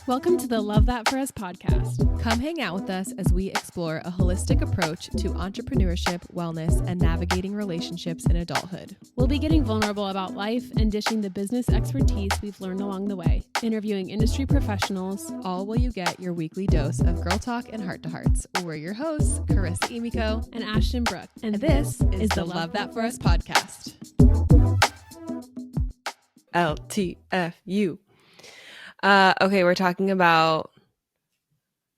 Welcome to the Love That For Us podcast. Come hang out with us as we explore a holistic approach to entrepreneurship, wellness, and navigating relationships in adulthood. We'll be getting vulnerable about life and dishing the business expertise we've learned along the way, interviewing industry professionals, All while you get your weekly dose of girl talk and heart to hearts. We're your hosts, Charissa Emiko, and Ashtyn Brooke. and this is the Love That For Us podcast. LTFU. Okay, we're talking about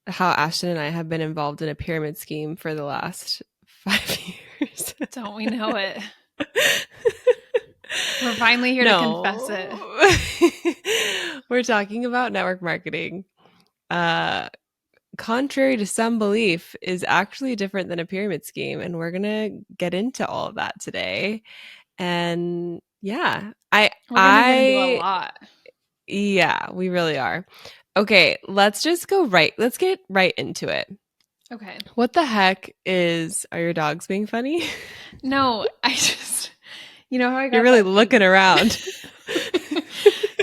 how Ashtyn and I have been involved in a pyramid scheme for the last 5 years. Don't we know it? We're finally here to confess it. We're talking about network marketing. Contrary to some belief, is actually different than a pyramid scheme, and we're gonna get into all of that today. And yeah, We're gonna get into a lot. Yeah, we really are. Okay, let's get right into it. Okay. What the heck are your dogs being funny? No, I just, you know how I got You're really looking around.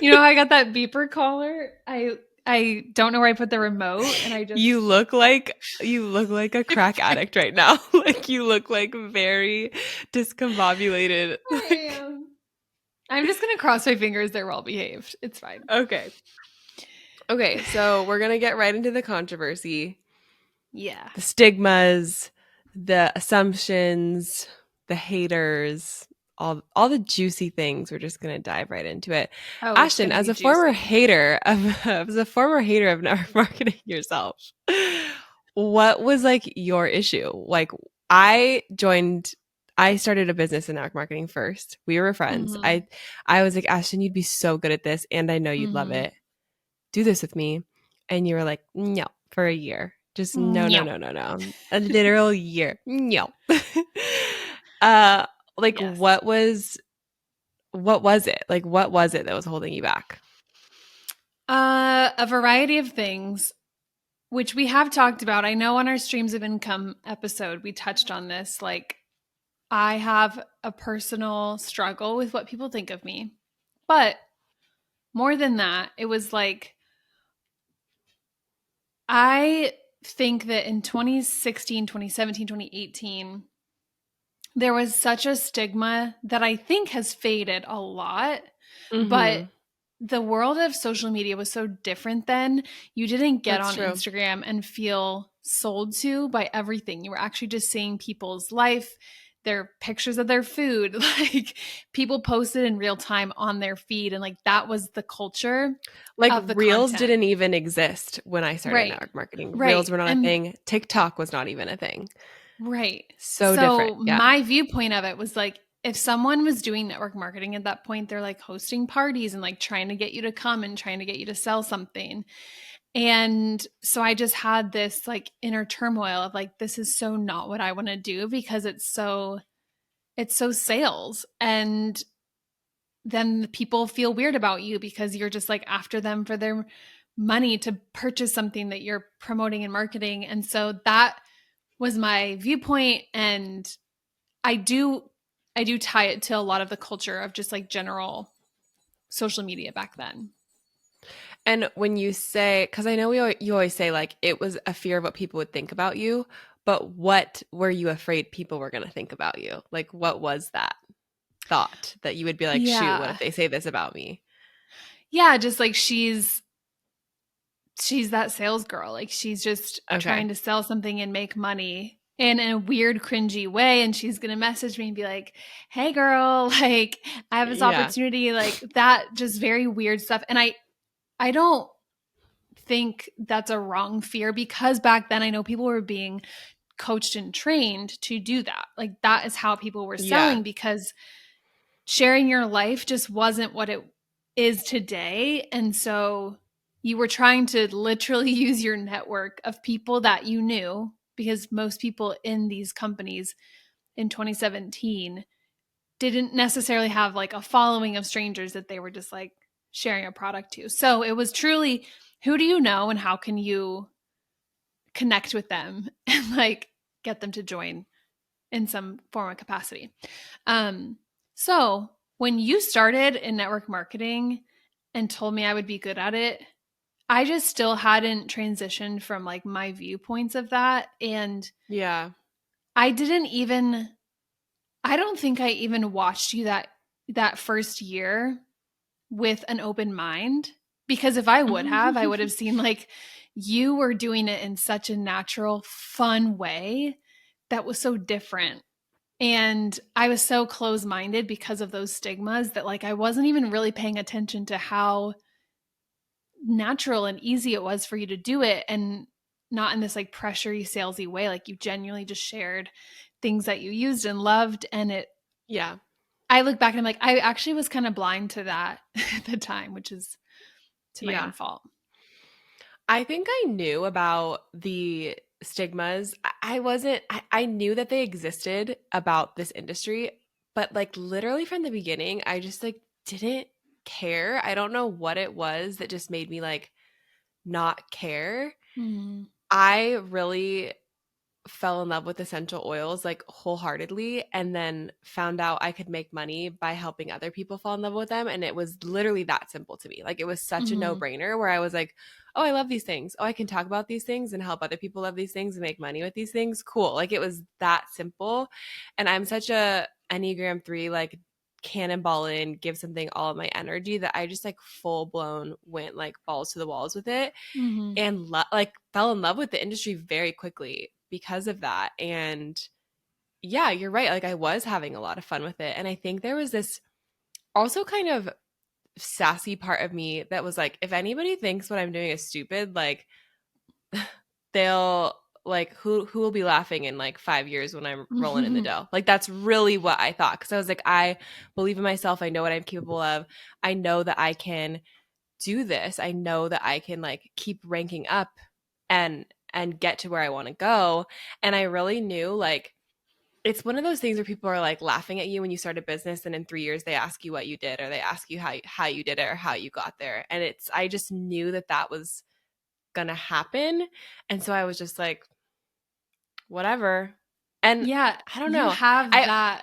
You know how I got that beeper collar? I don't know where I put the remote, and I just You look like a crack addict right now. Like you look like very discombobulated. I am. I'm just gonna cross my fingers they're well behaved. It's fine. Okay, so we're gonna get right into the controversy. Yeah. The stigmas, the assumptions, the haters, all the juicy things. We're just gonna dive right into it. Oh, Ashtyn, as a former hater of network marketing yourself, what was like your issue? Like I started a business in network marketing first. We were friends. Mhm. I was like, Ashtyn, you'd be so good at this, and I know you'd love it. Do this with me. And you were like, no, for a year. Just no. A literal year. No. Yes. what was it? Like, what was it that was holding you back? A variety of things, which we have talked about. I know on our Streams of Income episode, we touched on this. Like, I have a personal struggle with what people think of me. But more than that, it was like, I think that in 2016, 2017, 2018, there was such a stigma that I think has faded a lot. But the world of social media was so different then. You didn't get That's on true. Instagram and feel sold to by everything. You were actually just seeing people's life, their pictures of their food, like people posted in real time on their feed. And like that was the culture. Like of the Reels content. didn't even exist when I started network marketing. Reels were not a thing. TikTok was not even a thing. Right. So different. Yeah. My viewpoint of it was like, if someone was doing network marketing at that point, they're like hosting parties and like trying to get you to come and trying to get you to sell something. And so I just had this like inner turmoil of like, this is so not what I want to do, because it's so sales. And then people feel weird about you because you're just like after them for their money to purchase something that you're promoting and marketing. And so that was my viewpoint. And I do tie it to a lot of the culture of just like general social media back then. And when you say, because I know you always say like it was a fear of what people would think about you, but what were you afraid people were going to think about you? Like, what was that thought that you would be like, shoot, what if they say this about me? Yeah, just like she's that sales girl. Like she's just trying to sell something and make money in a weird, cringy way. And she's going to message me and be like, hey girl, like I have this opportunity, like that, just very weird stuff. And I don't think that's a wrong fear, because back then I know people were being coached and trained to do that. Like that is how people were selling, because sharing your life just wasn't what it is today. And so you were trying to literally use your network of people that you knew, because most people in these companies in 2017 didn't necessarily have like a following of strangers that they were just like sharing a product to. So it was truly, who do you know and how can you connect with them and like get them to join in some form of capacity. So when you started in network marketing and told me I would be good at it, I just still hadn't transitioned from like my viewpoints of that. And Yeah. I don't think I even watched you that first year with an open mind, because if I would have, I would have seen like you were doing it in such a natural, fun way that was so different. And I was so close-minded because of those stigmas that like I wasn't even really paying attention to how natural and easy it was for you to do it, and not in this like pressury salesy way. Like you genuinely just shared things that you used and loved. And Yeah. I look back and I'm like, I actually was kind of blind to that at the time, which is to my own Yeah. fault. I think I knew about the stigmas. I wasn't, I knew that they existed about this industry, but like literally from the beginning, I just like didn't care. I don't know what it was that just made me like not care. Mm. I really fell in love with essential oils like wholeheartedly, and then found out I could make money by helping other people fall in love with them, and it was literally that simple to me. Like it was such a Mm-hmm. no-brainer where I was like, oh, I love these things, oh, I can talk about these things and help other people love these things and make money with these things, cool. Like it was that simple. And I'm such a Enneagram 3 like cannonball in, give something all of my energy, that I just like full blown went like balls to the walls with it, Mm-hmm. and like fell in love with the industry very quickly because of that. And yeah, you're right. Like I was having a lot of fun with it. And I think there was this also kind of sassy part of me that was like, if anybody thinks what I'm doing is stupid, like they'll like who will be laughing in like 5 years when I'm rolling in the dough. Like that's really what I thought. Cause I was like, I believe in myself. I know what I'm capable of. I know that I can do this. I know that I can like keep ranking up and get to where I want to go. And I really knew like it's one of those things where people are like laughing at you when you start a business, and in 3 years they ask you what you did, or they ask you how you did it or how you got there. And it's I just knew that that was going to happen. And so I was just like whatever. And Yeah, I don't know. I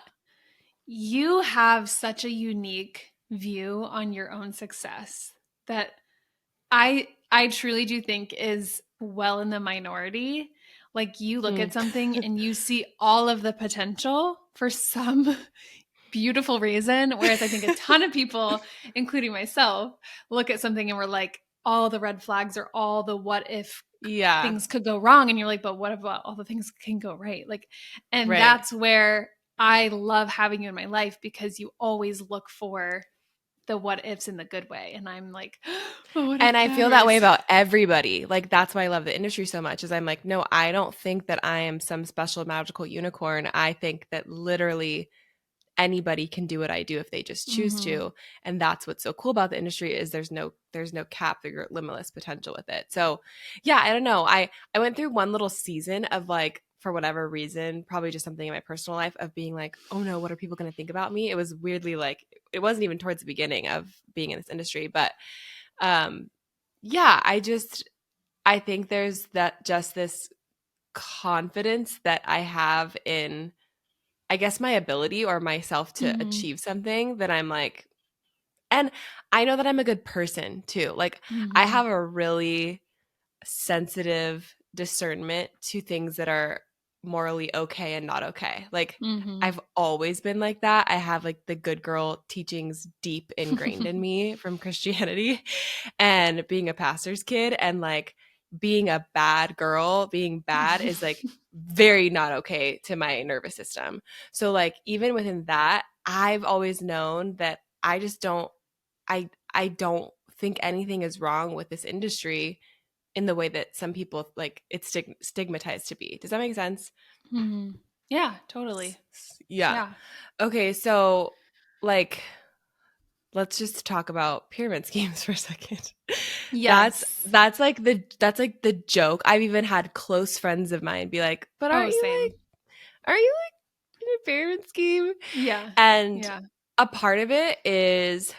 you have such a unique view on your own success that I truly do think is well in the minority. Like you look mm, at something and you see all of the potential for some beautiful reason, whereas I think a ton of people, including myself, look at something and we're like, all the red flags or all the what if yeah, things could go wrong, and you're like, but what about all the things can go right? Like, and right. that's where I love having you in my life, because you always look for the what ifs in the good way. And I'm like, but what And if I feel that way matters? about everybody. Like that's why I love the industry so much, is I'm like, no, I don't think that I am some special magical unicorn. I think that literally anybody can do what I do if they just choose Mm-hmm. to. And that's what's so cool about the industry, is there's no cap, there's limitless potential with it. So yeah, I don't know. I went through one little season of like, for whatever reason, probably just something in my personal life, of being like, oh no, what are people going to think about me? It was weirdly like, it wasn't even towards the beginning of being in this industry, but um yeah, I think there's that just this confidence that I have in, I guess, my ability or myself to Mm-hmm. achieve something, that I'm like, and I know that I'm a good person too. Like I Mm-hmm. have a really sensitive discernment to things that are morally okay and not okay. Like Mm-hmm. I've always been like that. I have like the good girl teachings deep ingrained in me from Christianity and being a pastor's kid, and like being a bad girl, being bad is like very not okay to my nervous system. So like even within that, I've always known that I just don't I don't think anything is wrong with this industry in the way that some people like it's stigmatized to be. Does that make sense? Mm-hmm. Yeah, totally. Yeah. Yeah. Okay, so like let's just talk about pyramid schemes for a second. That's Yes. that's like the joke. I've even had close friends of mine be like, "But Oh, same. aren't you like in a pyramid scheme?" Yeah. And Yeah. a part of it is,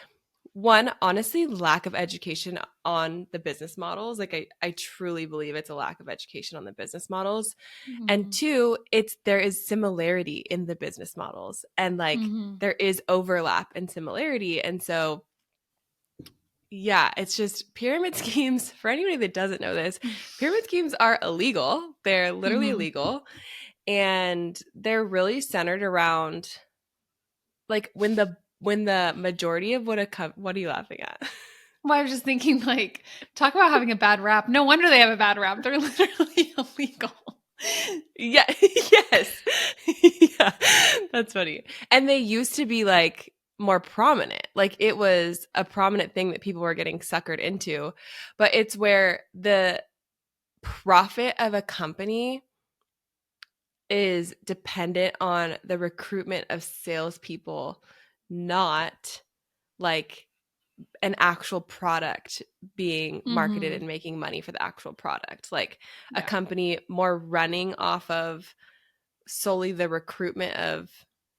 one, honestly, lack of education on the business models. Like I truly believe it's a lack of education on the business models. And Mm-hmm. two, it's there is similarity in the business models, and like Mm-hmm. there is overlap and similarity. And so Yeah, it's just pyramid schemes. For anybody that doesn't know this, pyramid schemes are illegal. They're literally Mhm. illegal. And they're really centered around like when the majority of what are you laughing at? Well, I was just thinking, like, talk about having a bad rap. No wonder they have a bad rap. They're literally illegal. Yeah, yes. Yeah. That's funny. And they used to be like more prominent. Like it was a prominent thing that people were getting suckered into. But it's where the profit of a company is dependent on the recruitment of salespeople, not like an actual product being marketed Mhm. and making money for the actual product. Like a Yeah. company more running off of solely the recruitment of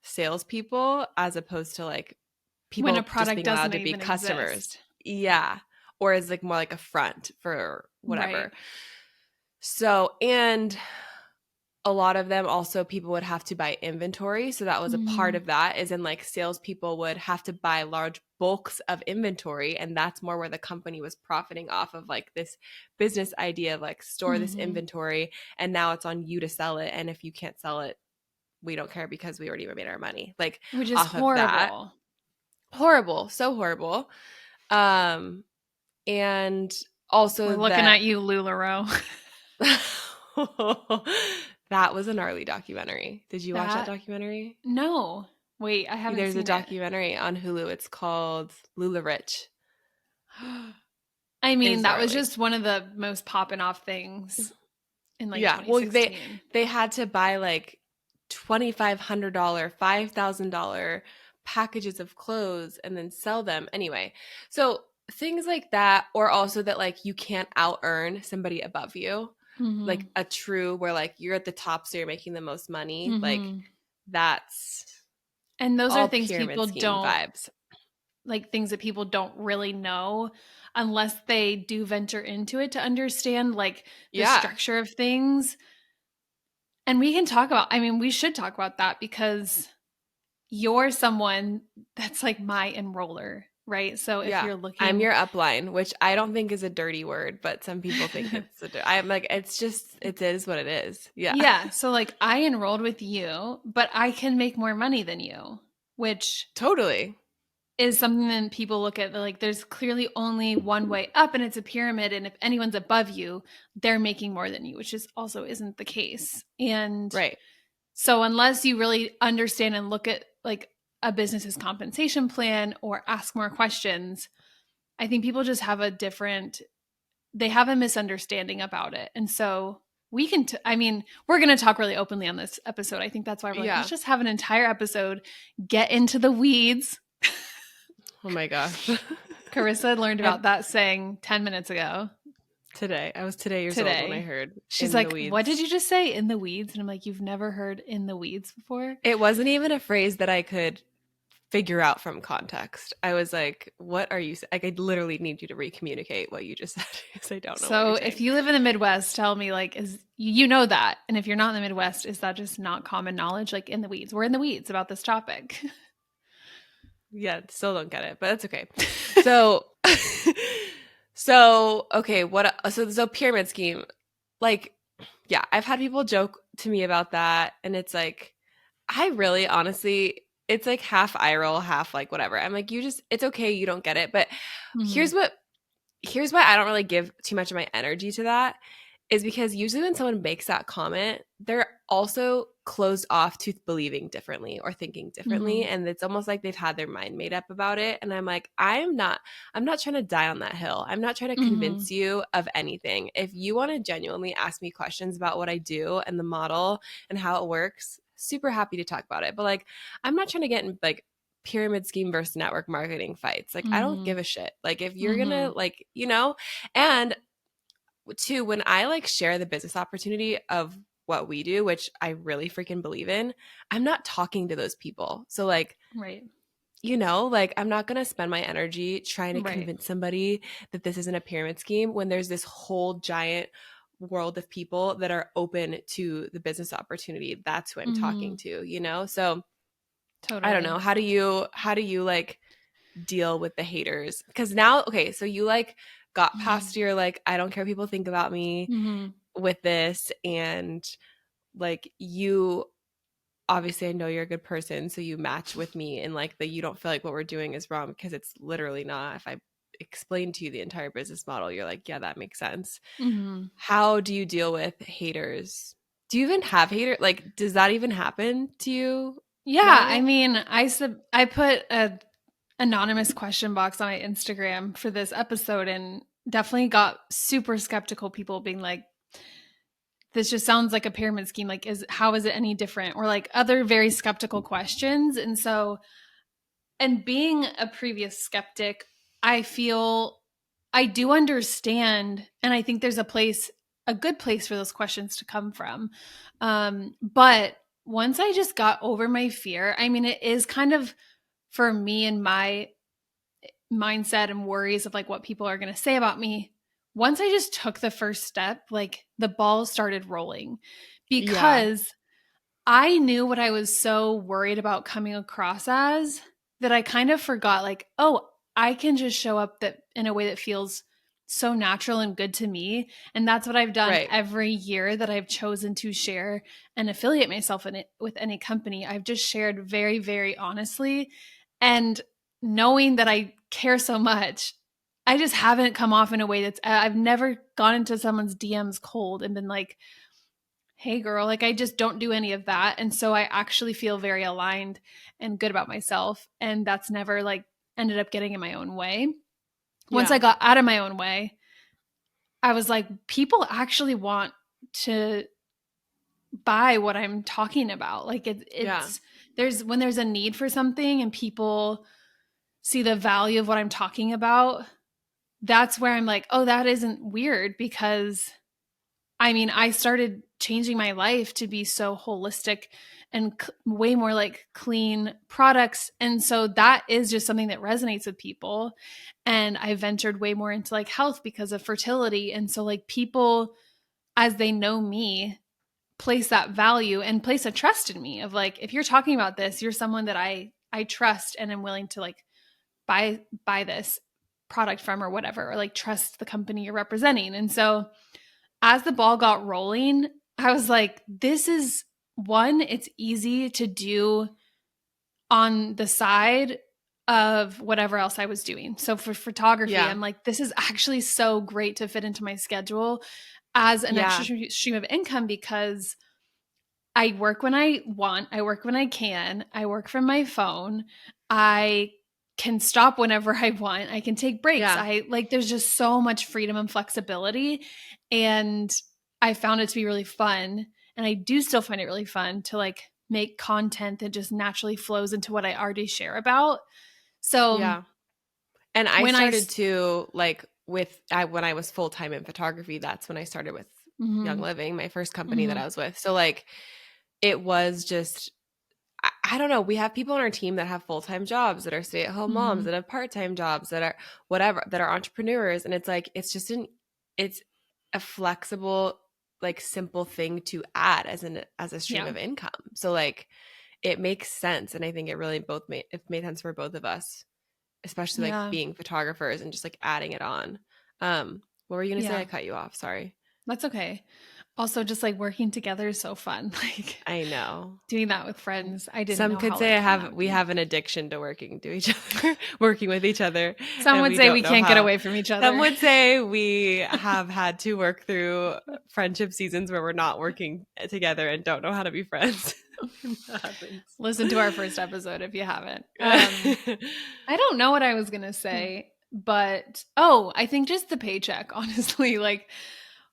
salespeople as opposed to like When a people just product being allowed doesn't to be even customers. exist. Yeah. Or as like more like a front for Right. whatever. So, and a lot of them also people would have to buy inventory. So that was a part Mhm. of that, is in like salespeople would have to buy large bulks of inventory. And that's more where the company was profiting off of like this business idea of like store this Mhm. inventory and now it's on you to sell it. And if you can't sell it, we don't care because we already made our money. Like Which is off of that. horrible. Horrible. So horrible. Um, and We're also looking that at you, LuLaRoe. that was a gnarly documentary. Did you watch that That documentary? no. Wait, I haven't There's a seen it. documentary on Hulu. It's called Lula Rich. I It mean, is that was gnarly. just one of the most popping off things in like Yeah. Well, they 2016. they had to buy like $2,500, $5,000 packages of clothes and then sell them anyway. So things like that, or also that like you can't out earn somebody above you, like Mhm. a true where like you're at the top, so you're making the most money. Like Mhm. that's And those are all things pyramid people scheme don't vibes. like things that people don't really know unless they do venture into it to understand like the Yeah. structure of things. And we can talk about, I mean, we should talk about that because you're someone that's like my enroller, right? So if Yeah. you're I'm looking, your upline, which I don't think is a dirty word, but some people think it's I'm like, it's just, it is what it is. Yeah. yeah, so like I enrolled with you, but I can make more money than you, which Totally. is something that people look at like there's clearly only one way up and it's a pyramid, and if anyone's above you they're making more than you, which is also isn't the case. And Right. so unless you really understand and look at like a business's compensation plan or ask more questions, I think people just have a different, they have a misunderstanding about it. And so we can I mean, we're going to talk really openly on this episode. I think that's why we're like, let's Yeah. just have an entire episode, get into the weeds. Oh my gosh. Carissa learned I about that saying 10 minutes ago today. I was today years old when I today. heard She's in the like, what did weeds. you just say? In the weeds? And I'm like, you've never heard in the weeds before? It wasn't even a phrase that I could figure out from context. I was like, what are you like, I literally need you to recommunicate what you just said because I don't know what So you're if saying. you live in the Midwest, tell me, like, is you know that? And if you're not in the Midwest, is that just not common knowledge? Like in the weeds, we're in the weeds about this topic. Yeah, still don't get it, but that's okay. So so okay, so pyramid scheme. Like yeah, I've had people joke to me about that and it's like I really honestly it's like half eye roll, half like whatever. I'm like you just it's okay, you don't get it. But Mhm. here's what here's why I don't really give too much of my energy to that is because usually when someone makes that comment, they're also closed off to believing differently or thinking differently. Mhm. And it's almost like they've had their mind made up about it. And I'm like, I'm not trying to die on that hill. I'm not trying to Mhm. convince you of anything. If you want to genuinely ask me questions about what I do and the model and how it works, super happy to talk about it. But like, I'm not trying to get in like pyramid scheme versus network marketing fights. Like, I don't give Mhm. a shit. Like, if you're gonna Mhm. like, and two, when I like share the business opportunity of what we do, which I really freaking believe in, I'm not talking to those people. So like, Right. like I'm not going to spend my energy trying to Right. convince somebody that this isn't a pyramid scheme when there's this whole giant world of people that are open to the business opportunity. That's who I'm talking Mhm. to. So I don't Totally. know. How do you like deal with the haters? Because now, okay, so you like got past your like, I don't care what people think about me with this, and like you obviously I know you're a good person, so you match with me and like that you don't feel like what we're doing is wrong because it's literally not. If I explain to you the entire business model, you're like, yeah, that makes sense. How do you deal with haters? Do you even have haters? Like, does that even happen to you? Yeah, I now? mean, I put a anonymous question box on my Instagram for this episode and definitely got super skeptical people being like, this just sounds like a pyramid scheme. Like, how is it any different? Or like other very skeptical questions. And so, and being a previous skeptic, I feel I do understand, and I think there's a good place for those questions to come from. But once I just got over my fear, I mean, it is kind of for me and my mindset and worries of like what people are going to say about me. Once I just took the first step, like the ball started rolling Yeah, because I knew what I was so worried about coming across as that I kind of forgot like, oh, I can just show up that in a way that feels so natural and good to me. And that's what I've done right. every year that I've chosen to share and affiliate myself in it with any company. I've just shared very, very honestly. And knowing that I care so much, I just haven't come off in a way that's, I've never gone into someone's DMs cold and been like, hey girl, like I just don't do any of that. And so I actually feel very aligned and good about myself. And that's never like ended up getting in my own way. Once I Yeah, got out of my own way, I was like, people actually want to buy what I'm talking about. Like yeah, it's when there's a need for something and people see the value of what I'm talking about, that's where I'm like, oh, that isn't weird because I mean, I started changing my life to be so holistic and way more like clean products. And so that is just something that resonates with people. And I ventured way more into like health because of fertility. And so, like, people, as they know me, place that value and place a trust in me of like, if you're talking about this, you're someone that I trust and am willing to like buy this product from or whatever, or like trust the company you're representing. And so as the ball got rolling, I was like, this is one, it's easy to do on the side of whatever else I was doing. So for photography, yeah, I'm like, this is actually so great to fit into my schedule as an extra yeah, stream of income because I work when I want, I work when I can, I work from my phone. I can stop whenever I want. I can take breaks. yeah, I like there's just so much freedom and flexibility and I found it to be really fun and I do still find it really fun to like make content that just naturally flows into what I already share about. So yeah. And I when I started to like when I was full time in photography, that's when I started with Young mhm, Living, my first company that mhm, I was with. So like it was just I don't know. We have people on our team that have full time jobs, that are stay at home moms, mhm, that have part time jobs, that are whatever, that are entrepreneurs, and it's like it's a flexible, like simple thing to add as a stream yeah, of income. So like it makes sense, and I think it made sense for both of us, especially like yeah, being photographers and just like adding it on. What were you gonna say? I yeah. cut you off. Sorry. That's okay. Also, just like working together is so fun. Like I know. doing that with friends, I didn't Some know could how say like fun that would we be. have an addiction to working to each other, working with each other, Some and would we say don't we know can't get how. away from each Some other. would say we have had to work through friendship seasons where we're not working together and don't know how to be friends. When that happens. Listen to our first episode if you haven't. I don't know what I was gonna say, but oh, I think just the paycheck, honestly, like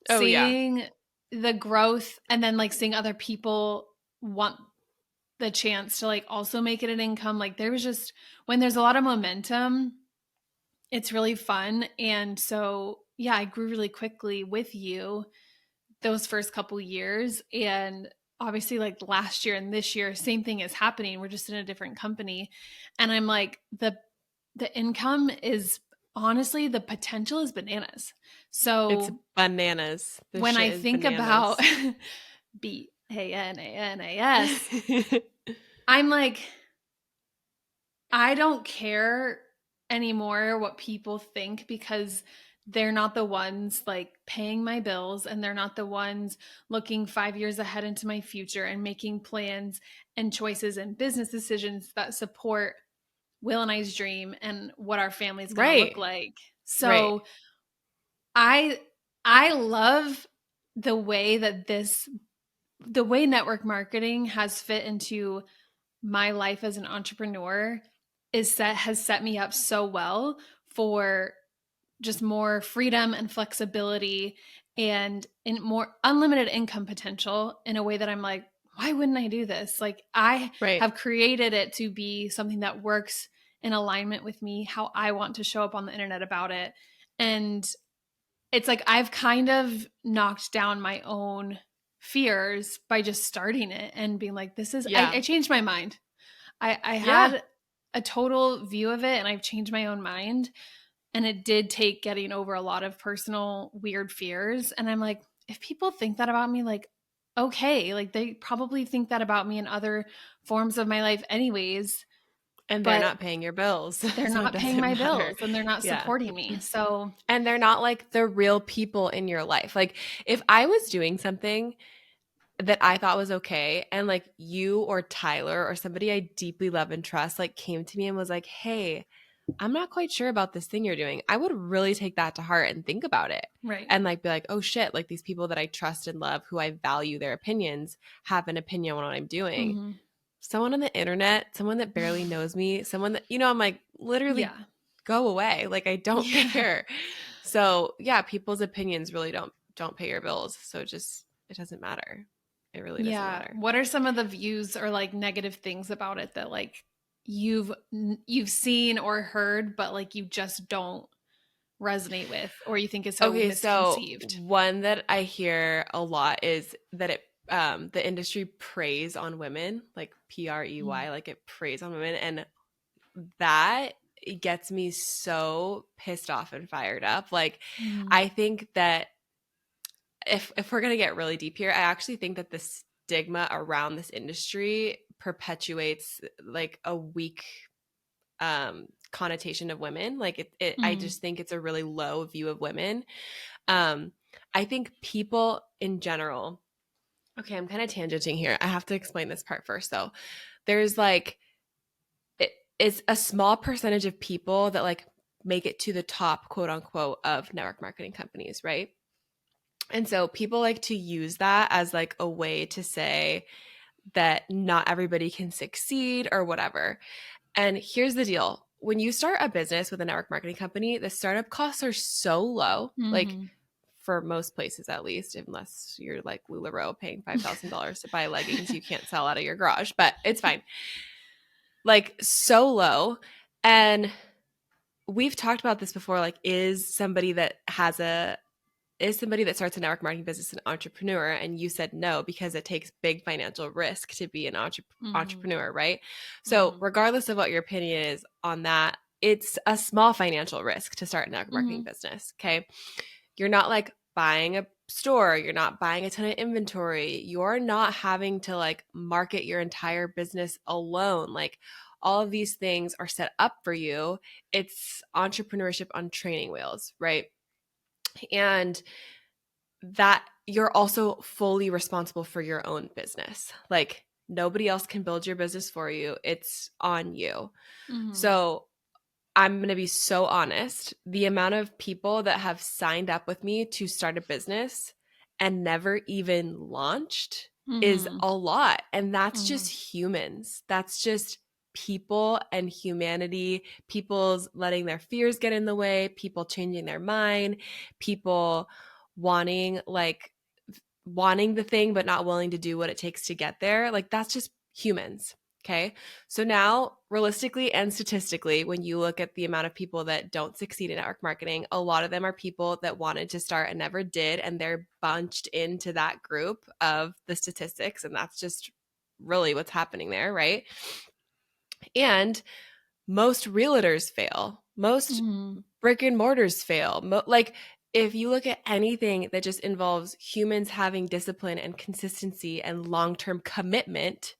Oh yeah, seeing the growth and then like seeing other people want the chance to like also make it an income. Like there was just when there's a lot of momentum, it's really fun. And so, yeah, I grew really quickly with you those first couple years. And obviously, like last year and this year, same thing is happening. We're just in a different company. And I'm like, the income is honestly the potential is bananas. it's So bananas. This when shit I is think about bananas. BANANAS, I'm like, I don't care anymore what people think, because they're not the ones like paying my bills, and they're not the ones looking 5 years ahead into my future and making plans and choices and business decisions that support Will and I's dream and what our family is going to look Right. like. Right. So I love the way that the way network marketing has fit into my life as an entrepreneur has set me up so well for just more freedom and flexibility and in more unlimited income potential, in a way that I'm like, why wouldn't I do this? Like, I Right. have created it to be something that works in alignment with me, how I want to show up on the internet about it. And it's like I've kind of knocked down my own fears by just starting it and being like, this is, Yeah. I changed my mind. I Yeah. had a total view of it, and I've changed my own mind. And it did take getting over a lot of personal weird fears. And I'm like, if people think that about me, like, okay, like they probably think that about me in other forms of my life anyways, And they're but not paying your bills, they're so it not paying doesn't my matter. bills and they're not Yeah. supporting me. So, And they're not like the real people in your life. Like if I was doing something that I thought was okay, and like you or Tyler or somebody I deeply love and trust like came to me and was like, "Hey, I'm not quite sure about this thing you're doing." I would really take that to heart and think about it. right. And like be like, "Oh shit, like these people that I trust and love, who I value their opinions, have an opinion on what I'm doing." Mm-hmm. Someone on the internet, someone that barely knows me, someone that, I'm like, literally Yeah. go away. Like I don't Yeah. care. So yeah, people's opinions really don't pay your bills. So it doesn't matter. It really doesn't Yeah. matter. What are some of the views or like negative things about it that like you've seen or heard, but like you just don't resonate with, or you think is so Okay, so misconceived? one that I hear a lot is that the industry preys on women, like prey, like it preys on women, and that gets me so pissed off and fired up. Like Mm-hmm. I think that if we're going to get really deep here, I actually think that the stigma around this industry perpetuates like a weak connotation of women. Like I Mm-hmm. just think it's a really low view of women. um I think people in general, okay, I'm kind of tangenting here, I have to explain this part first though. There's like it's a small percentage of people that like make it to the top, quote unquote, of network marketing companies, right? And so people like to use that as like a way to say that not everybody can succeed or whatever. And here's the deal. When you start a business with a network marketing company, the startup costs are so low, like Mm-hmm. for most places at least, unless you're like LuLaRoe paying $5,000 to buy leggings you can't sell out of your garage, but it's fine. Like so low. And we've talked about this before, like is somebody that starts a network marketing business an entrepreneur? And you said no, because it takes big financial risk to be an Mm-hmm. entrepreneur, right? So Mm-hmm. regardless of what your opinion is on that, it's a small financial risk to start a network marketing Mm-hmm. business. Okay. You're not like buying a store, you're not buying a ton of inventory, you're not having to like market your entire business alone. Like all of these things are set up for you. It's entrepreneurship on training wheels, right? And that you're also fully responsible for your own business. Like nobody else can build your business for you. It's on you. Mm-hmm. So I'm going to be so honest. The amount of people that have signed up with me to start a business and never even launched is Mm-hmm. a lot. And that's Mm-hmm. just humans. That's just people and humanity, people's letting their fears get in the way, people changing their mind, people wanting wanting the thing but not willing to do what it takes to get there. Like that's just humans. Okay. So now, realistically and statistically, when you look at the amount of people that don't succeed in network marketing, a lot of them are people that wanted to start and never did. And they're bunched into that group of the statistics. And that's just really what's happening there. Right. And most realtors fail. Most Mm-hmm. brick and mortars fail. Like, if you look at anything that just involves humans having discipline and consistency and long term commitment,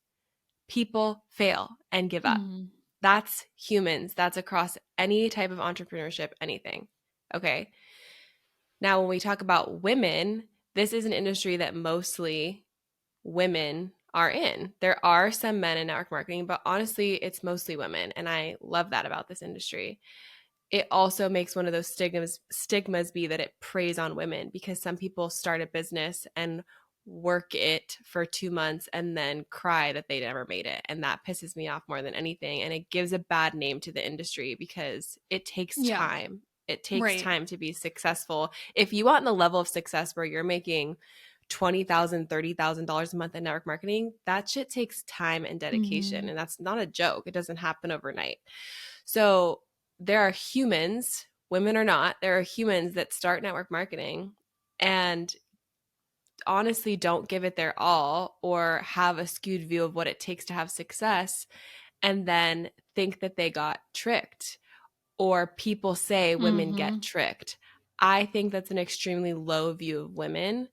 people fail and give up. Mm-hmm. That's humans. That's across any type of entrepreneurship, anything. Okay. Now, when we talk about women, this is an industry that mostly women are in. There are some men in network marketing, but honestly, it's mostly women. And I love that about this industry. It also makes one of those stigmas be that it preys on women, because some people start a business and work it for 2 months and then cry that they never made it. And that pisses me off more than anything. And it gives a bad name to the industry because it takes Yeah. time. It takes Right. time to be successful. If you want the level of success where you're making $20,000, $30,000 a month in network marketing, that shit takes time and dedication. Mm-hmm. And that's not a joke. It doesn't happen overnight. So there are humans, women or not, there are humans that start network marketing and honestly don't give it their all or have a skewed view of what it takes to have success, and then think that they got tricked, or people say women Mm-hmm. get tricked. I think that's an extremely low view of women,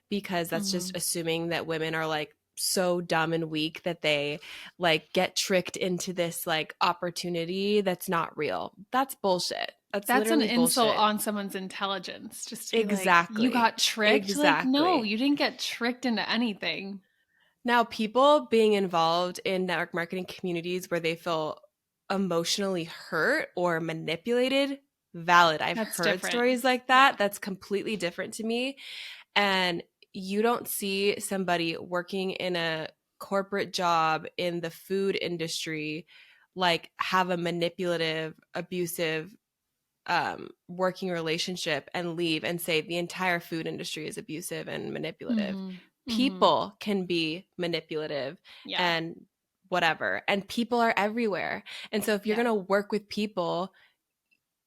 because that's Mm-hmm. just assuming that women are like so dumb and weak that they like get tricked into this like opportunity that's not real. That's bullshit. That's That's an literally insult bullshit. on someone's intelligence. Just to be like, you Exactly. got tricked? Like, no, Exactly. you didn't get tricked into anything. Now, people being involved in network marketing communities where they feel emotionally hurt or manipulated, valid. I've That's heard different. stories like Yeah. that. That's completely different to me. And you don't see somebody working in a corporate job in the food industry like have a manipulative, abusive working relationship and leave and say the entire food industry is abusive and manipulative. Mm-hmm. Mm-hmm. People can be manipulative Yeah. and whatever, and people are everywhere. And so if you're Yeah. going to work with people,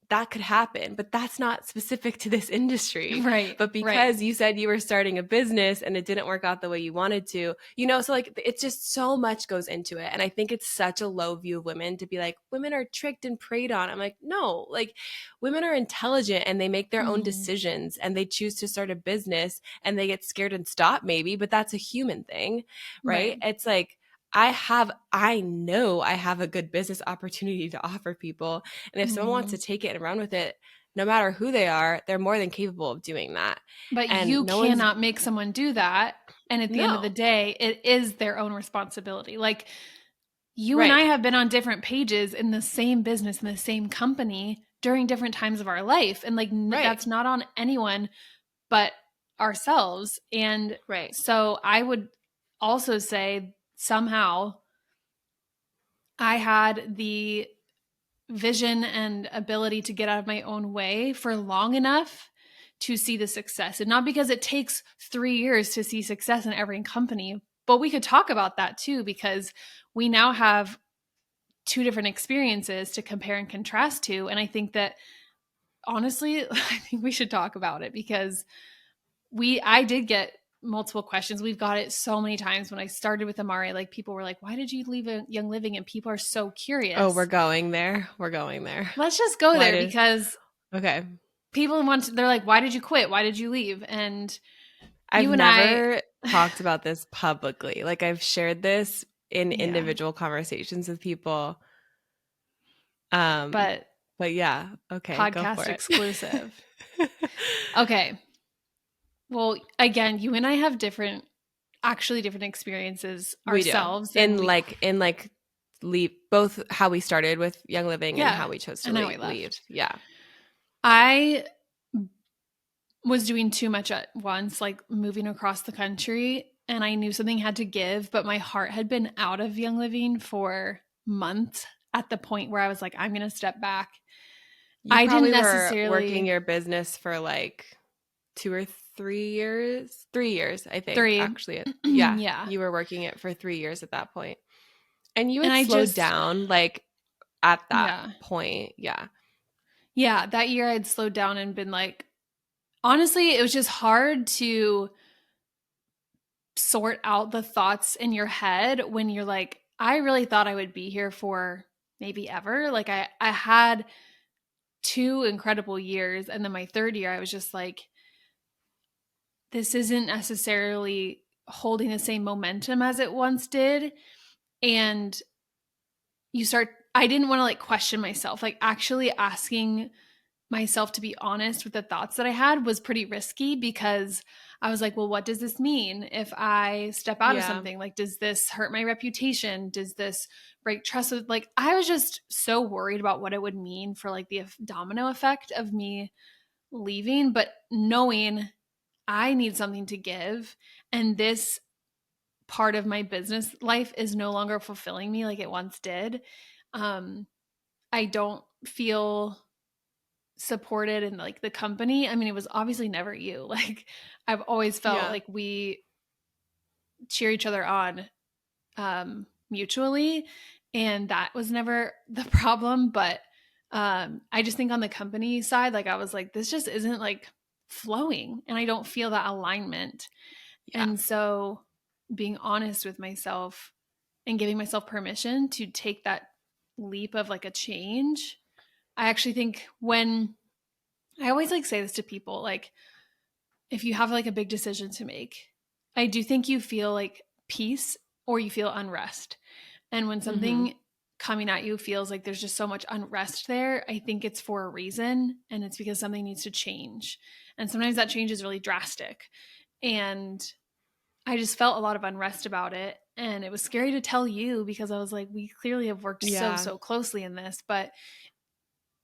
that could happen, but that's not specific to this industry. Right. But Right. because you said you were starting a business and it didn't work out the way you wanted to, so like it's just so much goes into it. And I think it's such a low view of women to be like, women are tricked and preyed on. I'm like, no, like women are intelligent and they make their own Mm-hmm. decisions and they choose to start a business and they get scared and stop maybe, but that's a human thing, right? Right. It's like, I know I have a good business opportunity to offer people. And if someone wants Mm-hmm. to take it and run with it, no matter who they are, they're more than capable of doing that. But And you no one's, cannot make someone do that. And at the end of the no, day, it is their own responsibility. Like, you and I right, have been on different pages in the same business, in the same company during different times of our life. And like, right, that's not on anyone but ourselves. And right. so I would also say somehow I had the vision and ability to get out of my own way for long enough to see the success. And not because it takes 3 years to see success in every company, but we could talk about that too, because we now have two different experiences to compare and contrast to. And I think that honestly, I think we should talk about it, because I did get multiple questions. We've got it so many times. When I started with Amari, like people were like, why did you leave a Young Living? And people are so Oh, we're curious. going there. We're going there. Let's just go Why there, did, because okay. people they're like, why did you quit? Why did you leave? And I've you and I, never talked about this publicly. Like I've shared this in yeah, individual conversations with people. Um, but but yeah, okay, go for podcast it. exclusive. Okay. Well, again, you and I have actually different experiences We do. ourselves. And In like leave, both how we started with Young Living and yeah, how we chose to and how we leave. left. Yeah. I was doing too much at once, like moving across the country, and I knew something had to give, but my heart had been out of Young Living for months, at the point where I was like, I'm going to step back. You I didn't probably were working necessarily your business for like 2 or 3 years. 3 years, I think, 3. actually. Yeah. Yeah. You were working it for 3 years at that point. And you And had I slowed just, down like at that yeah. point. Yeah. Yeah, that year I'd slowed down and been like, honestly, it was just hard to sort out the thoughts in your head when you're like, I really thought I would be here for maybe ever. Like I had 2 incredible years, and then my 3rd year I was just like, this isn't necessarily holding the same momentum as it once did. And you start I didn't want to like question myself. Like actually asking myself to be honest with the thoughts that I had was pretty risky because I was like, well, what does this mean if I step out of Yeah. something? Like, does this hurt my reputation? Does this break trust with, like, I was just so worried about what it would mean for like the domino effect of me leaving, but knowing I need something to give and this part of my business life is no longer fulfilling me like it once did. I don't feel supported in like the company. I mean, it was obviously never you. Like I've always felt Yeah. like we cheer each other on mutually, and that was never the problem, but I just think on the company side, like I was like this just isn't like flowing and I don't feel that alignment. Yeah. And so being honest with myself and giving myself permission to take that leap of like a change. I actually think when I always like say this to people, like if you have like a big decision to make, I do think you feel like peace or you feel unrest. And when Mm-hmm. something coming at you feels like there's just so much unrest there, I think it's for a reason and it's because something needs to change. And sometimes that change is really drastic. And I just felt a lot of unrest about it. And it was scary to tell you because I was like, we clearly have worked so, Yeah. so closely in this. But,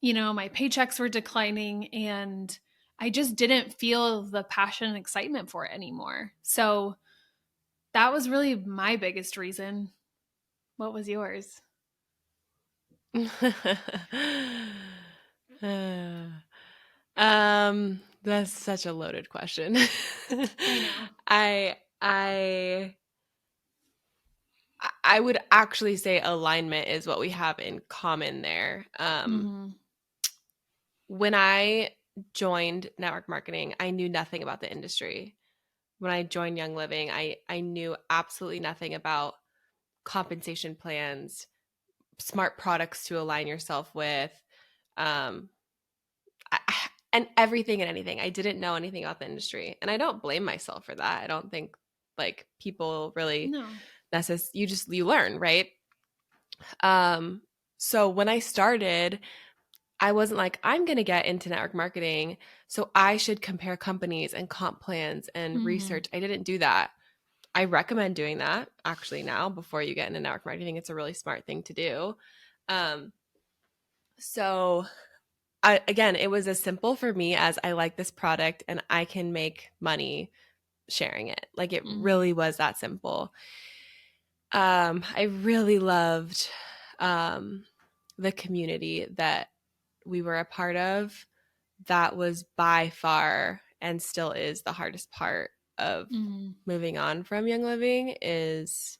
you know, my paychecks were declining and I just didn't feel the passion and excitement for it anymore. So that was really my biggest reason. What was yours? That's such a loaded question. I know. I I I would actually say alignment is what we have in common there. Mm-hmm. When I joined network marketing, I knew nothing about the industry. When I joined Young Living, I knew absolutely nothing about compensation plans, smart products to align yourself with, um, I, and everything and anything. I didn't know anything about the industry, and I don't blame myself for that. I don't think like people really No. you learn, right? Um, so when I started, I wasn't like, I'm going to get into network marketing, so I should compare companies and comp plans and Mm-hmm. research. I didn't do that. I recommend doing that actually now before you get into network marketing. It's a really smart thing to do. Um, so again, it was as simple for me as I like this product and I can make money sharing it. Like it Mm-hmm. really was that simple. I really loved um, the community that we were a part of. That was by far and still is the hardest part of Mm-hmm. moving on from Young Living is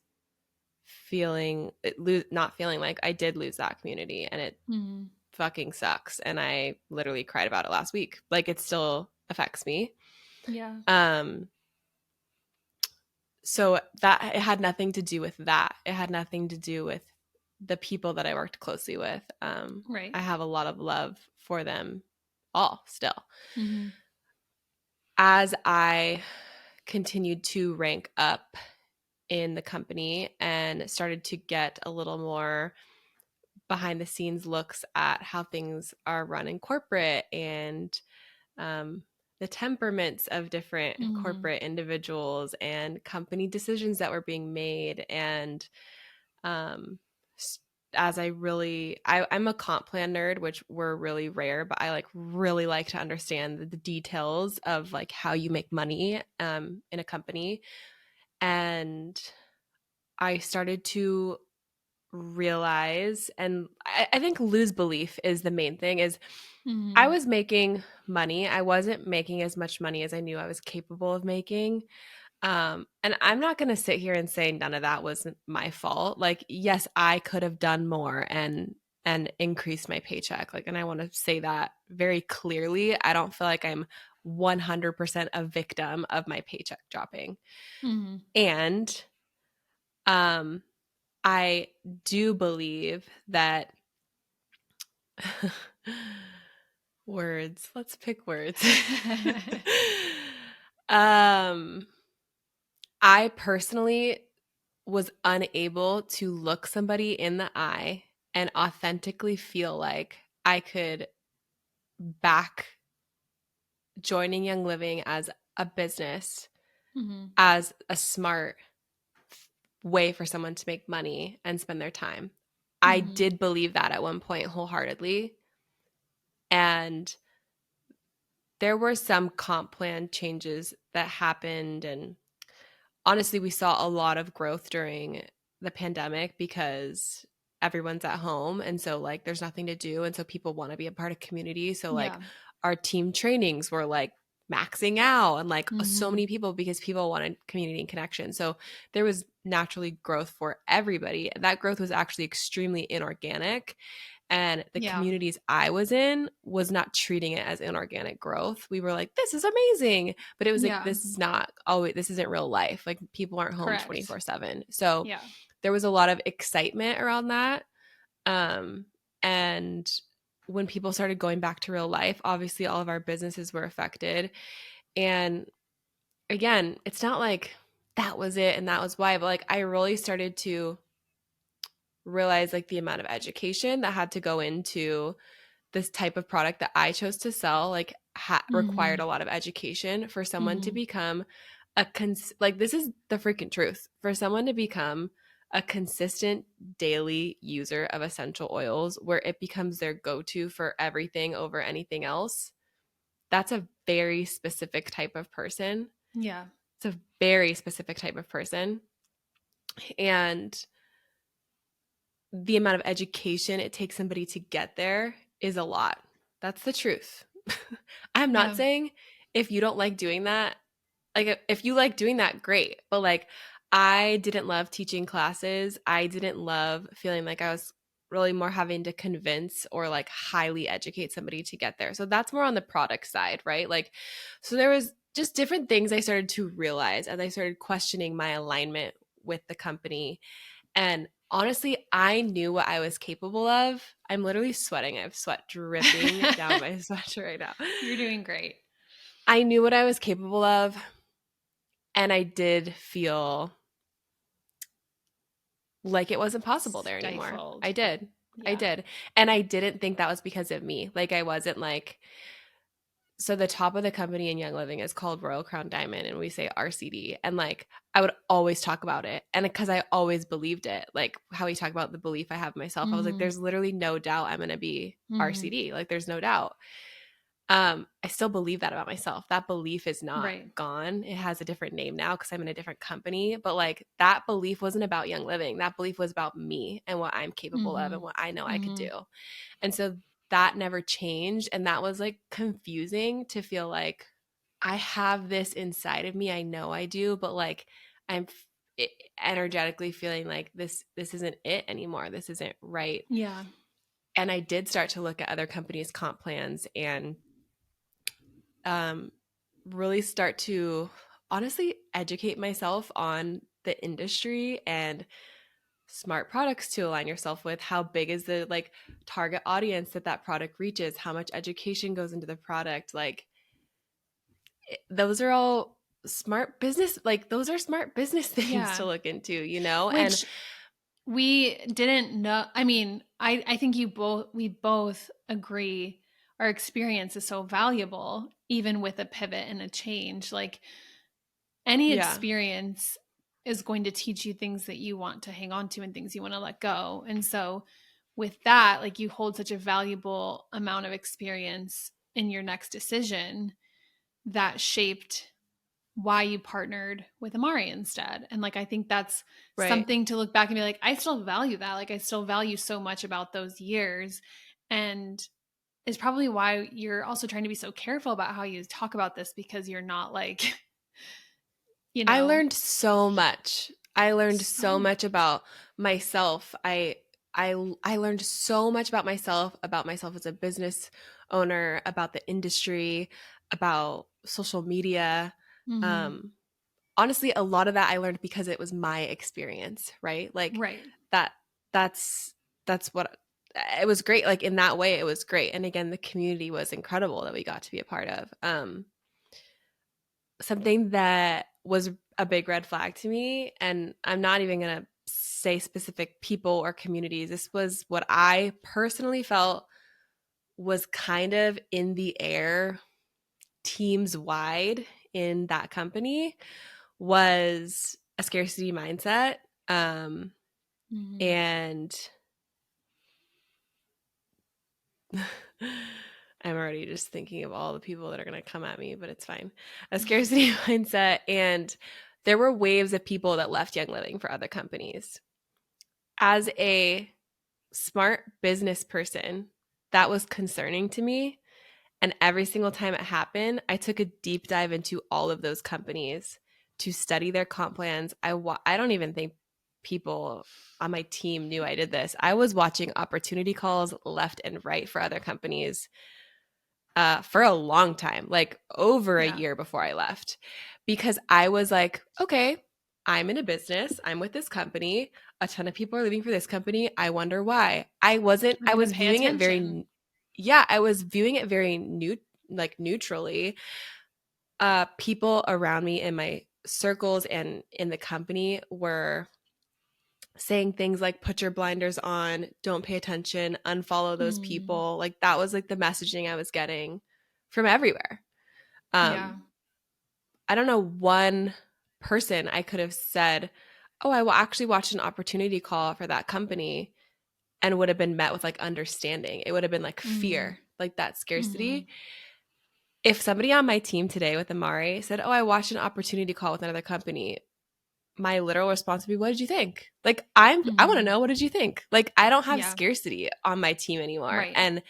not feeling like I did lose that community and it Mm-hmm. fucking sucks. And I literally cried about it last week. Like it still affects me. Yeah. Um, so that it had nothing to do with that. It had nothing to do with the people that I worked closely with. Right. I have a lot of love for them all still. Mm-hmm. As I continued to rank up in the company and started to get a little more behind the scenes looks at how things are run in corporate and um, the temperaments of different Mm-hmm. corporate individuals and company decisions that were being made. And um, as I'm a comp plan nerd, which we're really rare, but I like really like to understand the details of like how you make money in a company. And I started to realize, and I think lose belief is the main thing, is I Mm-hmm. was making money. I wasn't making as much money as I knew I was capable of making. And I'm not going to sit here and say none of that wasn't my fault. Like, yes, I could have done more and increased my paycheck. Like, and I want to say that very clearly. I don't feel like I'm 100% a victim of my paycheck dropping. Mm-hmm. And um I do believe that words, let's pick words. um I personally was unable to look somebody in the eye and authentically feel like I could back joining Young Living as a business, Mm-hmm. as a smart way for someone to make money and spend their time. I Mm-hmm. did believe that at one point wholeheartedly. And there were some comp plan changes that happened. And honestly, we saw a lot of growth during the pandemic because everyone's at home. And so, like, there's nothing to do. And so people want to be a part of community. So, like, Yeah. our team trainings were like maxing out and like so Mm-hmm. many people because people wanted community and connection. So there was naturally growth for everybody. That growth was actually extremely inorganic. And the Yeah. communities I was in was not treating it as inorganic growth. We were like, this is amazing. But it was like, Yeah. this is not, oh, this isn't real life. Like, people aren't home Correct. 24/7. So Yeah. there was a lot of excitement around that. And when people started going back to real life, obviously all of our businesses were affected. And again, it's not like that was it and that was why, but like I really started to realize like the amount of education that had to go into this type of product that I chose to sell, like required Mm-hmm. a lot of education for someone to Mm-hmm. become like, this is the freaking truth, for someone to become a consistent daily user of essential oils where it becomes their go-to for everything over anything else. That's a very specific type of person. Yeah. It's a very specific type of person. And the amount of education it takes somebody to get there is a lot. That's the truth. I'm not Yeah. saying if you don't like doing that, like if you like doing that, great. But like, I didn't love teaching classes. I didn't love feeling like I was really more having to convince or like highly educate somebody to get there. So that's more on the product side, right? Like, so there was just different things I started to realize as I started questioning my alignment with the company. And honestly, I knew what I was capable of. I'm literally sweating. I have sweat dripping down my sweatshirt right now. You're doing great. I knew what I was capable of. And I did feel like it wasn't possible there anymore. I Stifled. did. I Yeah. did. And I didn't think that was because of me. Like, I wasn't like, so the top of the company in Young Living is called Royal Crown Diamond, and we say RCD. And like, I would always talk about it. And because I always believed it, like how we talk about the belief I have in myself, I was like, Mm-hmm. there's literally no doubt I'm going to be Mm-hmm. RCD. Like, there's no doubt. I still believe that about myself. That belief is not Right. gone. It has a different name now because I'm in a different company. But like, that belief wasn't about Young Living. That belief was about me and what I'm capable of Mm-hmm. and what I know I could Mm-hmm. do. And so that never changed. And that was like confusing to feel like I have this inside of me. I know I do, but like, I'm energetically feeling like this isn't it anymore. This isn't right. Yeah. And I did start to look at other companies' comp plans and um, really start to honestly educate myself on the industry and smart products to align yourself with. How big is the like target audience that product reaches? How much education goes into the product? Like, those are all smart business, like those are smart business things Yeah. to look into, you know? And Which we didn't know. I mean, I think we both agree our experience is so valuable, even with a pivot and a change. Like any yeah, experience is going to teach you things that you want to hang on to and things you want to let go. And so with that, like you hold such a valuable amount of experience in your next decision that shaped why you partnered with Amari instead. And like I think that's right. something to look back and be like, I still value that. Like I still value so much about those years. And is probably why you're also trying to be so careful about how you talk about this, because you're not like, you I know, learned so much. I learned so so much much. about myself. I learned so much about myself as a business owner, about the industry, about social media. Mm-hmm. Um, honestly, a lot of that I learned because it was my experience, right? Like, Right. that that's that's what it was great. Like, in that way, it was great. And again, the community was incredible that we got to be a part of. Something that was a big red flag to me, and I'm not even gonna say specific people or communities. This was what I personally felt was kind of in the air teams wide in that company, was a scarcity mindset. And I'm already just thinking of all the people that are going to come at me, but it's fine. A scarcity mindset. And there were waves of people that left Young Living for other companies. As a smart business person, that was concerning to me. And every single time it happened, I took a deep dive into all of those companies to study their comp plans. I don't even think people on my team knew I did this. I was watching opportunity calls left and right for other companies for a long time, like over a year before I left, because I was like, okay, I'm in a business. I'm with this company. A ton of people are leaving for this company. I wonder why. I was viewing it very, I was viewing it very neutrally. People around me in my circles and in the company were saying things like, put your blinders on, don't pay attention, unfollow those people. Like that was like the messaging I was getting from everywhere. I don't know one person I could have said, oh, I will actually watch an opportunity call for that company, and would have been met with like understanding. It would have been like fear, like that scarcity. If somebody on my team today with Amari said, oh, I watched an opportunity call with another company, my literal response would be, what did you think? Like, I want to know, what did you think? Like, I don't have scarcity on my team anymore. Right. And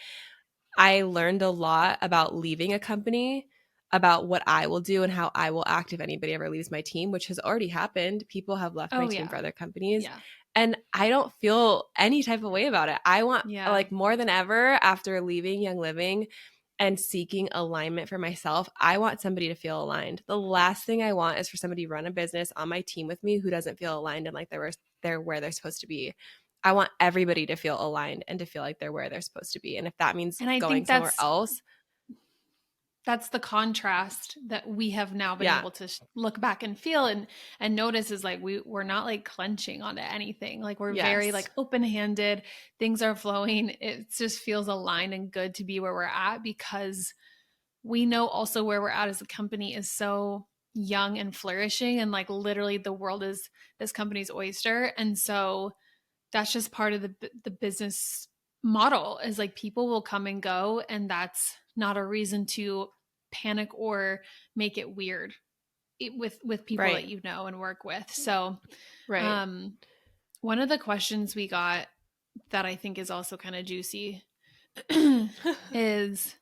I learned a lot about leaving a company, about what I will do and how I will act if anybody ever leaves my team, which has already happened. People have left my team for other companies. Yeah. And I don't feel any type of way about it. I want, like, more than ever after leaving Young Living and seeking alignment for myself, I want somebody to feel aligned. The last thing I want is for somebody to run a business on my team with me who doesn't feel aligned and like they're where they're supposed to be. I want everybody to feel aligned and to feel like they're where they're supposed to be. And if that means going somewhere else. That's the contrast that we have now been able to look back and feel and notice is like we're not like clenching onto anything. Like we're very like open-handed. Things are flowing. It just feels aligned and good to be where we're at, because we know also where we're at as a company is so young and flourishing, and like literally the world is this company's oyster. And so that's just part of the business model, is like people will come and go, and that's not a reason to panic or make it weird with people that you know and work with. So one of the questions we got that I think is also kind of juicy is,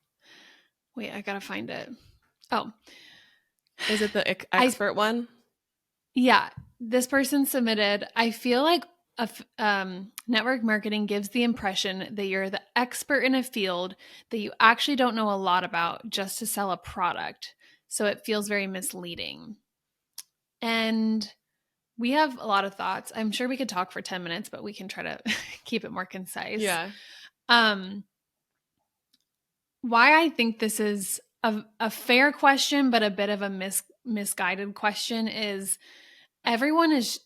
wait, I gotta find it. Oh, is it the expert one? Yeah, this person submitted, I feel like network marketing gives the impression that you're the expert in a field that you actually don't know a lot about just to sell a product. So it feels very misleading. And we have a lot of thoughts. I'm sure we could talk for 10 minutes, but we can try to keep it more concise. Yeah. Why I think this is a fair question, but a bit of a misguided question is everyone is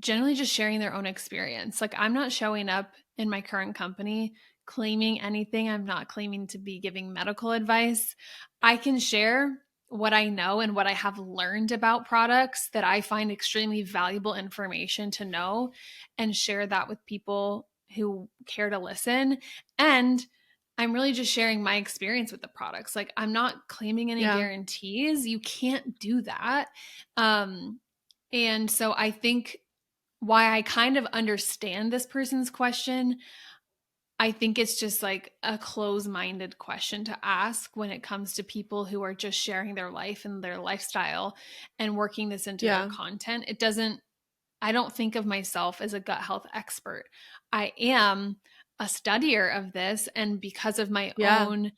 generally just sharing their own experience. Like I'm not showing up in my current company claiming anything. I'm not claiming to be giving medical advice. I can share what I know and what I have learned about products that I find extremely valuable information to know, and share that with people who care to listen. And I'm really just sharing my experience with the products. Like I'm not claiming any guarantees. You can't do that. And so I think why I kind of understand this person's question, I think it's just like a close-minded question to ask when it comes to people who are just sharing their life and their lifestyle and working this into their content. I don't think of myself as a gut health expert. I am a studier of this, and because of my own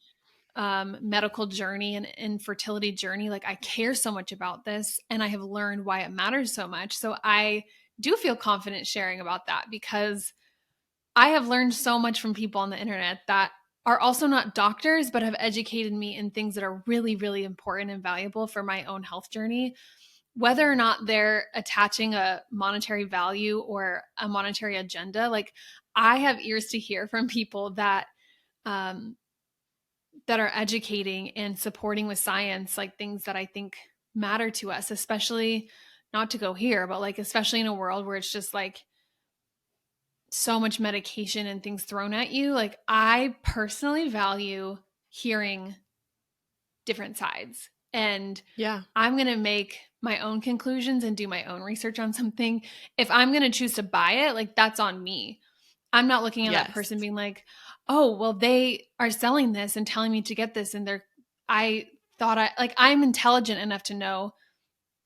medical journey and infertility journey, like I care so much about this, and I have learned why it matters so much. So I do feel confident sharing about that, because I have learned so much from people on the internet that are also not doctors, but have educated me in things that are really, really important and valuable for my own health journey. whether or not they're attaching a monetary value or a monetary agenda. Like, I have ears to hear from people that that are educating and supporting with science, like things that I think matter to us, especially, not to go here, but like especially in a world where it's just like so much medication and things thrown at you. Like, I personally value hearing different sides, and Yeah. I'm going to make my own conclusions and do my own research on something. If I'm going to choose to buy it, like, that's on me. I'm not looking at that Yes. person being like, oh, well, they are selling this and telling me to get this. And I'm intelligent enough to know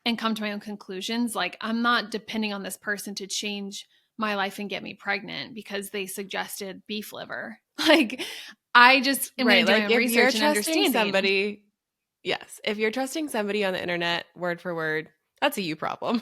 and come to my own conclusions. Like, I'm not depending on this person to change my life and get me pregnant because they suggested beef liver. Like, I just am going Right. to do my Like own if you're research and trusting understanding. somebody, yes, if you're trusting somebody on the internet word for word, that's a you problem.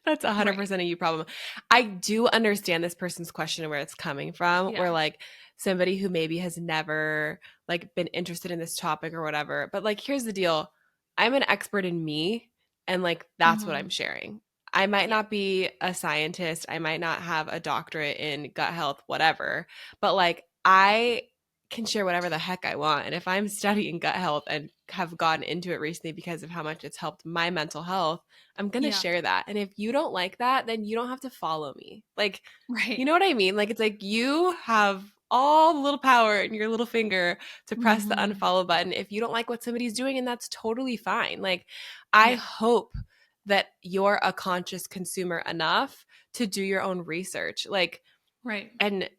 That's Right. 100% a you problem. I do understand this person's question and where it's coming from, Yeah. where like somebody who maybe has never like been interested in this topic or whatever. But like here's the deal. I'm an expert in me and like that's what I'm Mm-hmm. sharing. I might Yeah. not be a scientist, I might not have a doctorate in gut health, whatever, but like I can share whatever the heck I want. And if I'm studying gut health and have gotten into it recently because of how much it's helped my mental health, I'm going to Yeah. share that. And if you don't like that, then you don't have to follow me. Like, you Right. know what I mean? Like, it's like you have all the little power in your little finger to press the Mm-hmm. unfollow button if you don't like what somebody's doing. And that's totally fine. Like, I Yeah. hope that you're a conscious consumer enough to do your own research. Like, Right. and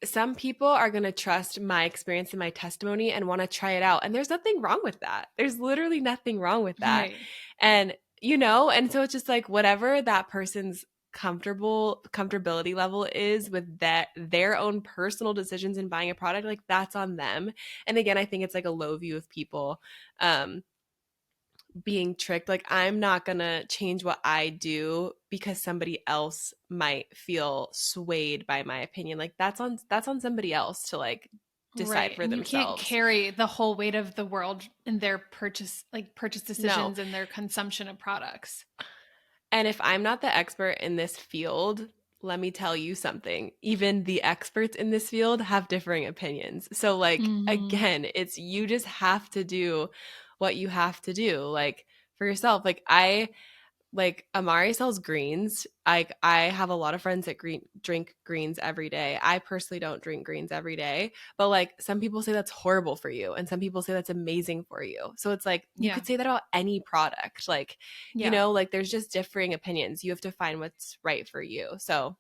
some people are going to trust my experience and my testimony and want to try it out, and there's nothing wrong with that. There's literally nothing wrong with that. Right. And and so it's just like whatever that person's comfortability level is with that their own personal decisions in buying a product, like that's on them. And again, I think it's like a low view of people being tricked. Like I'm not going to change what I do because somebody else might feel swayed by my opinion. Like that's on somebody else to like decide Right. for And you can't themselves. carry the whole weight of the world in their purchase No. decisions and their consumption of products. And if I'm not the expert in this field, let me tell you something. Even the experts in this field have differing opinions. So like Mm-hmm. again, it's you just have to do what you have to do like for yourself. Like Amari sells greens. I have a lot of friends that drink greens every day. I personally don't drink greens every day, but like some people say that's horrible for you and some people say that's amazing for you. So it's like you Yeah. could say that about any product. Like, Yeah. like there's just differing opinions. You have to find what's right for you. So,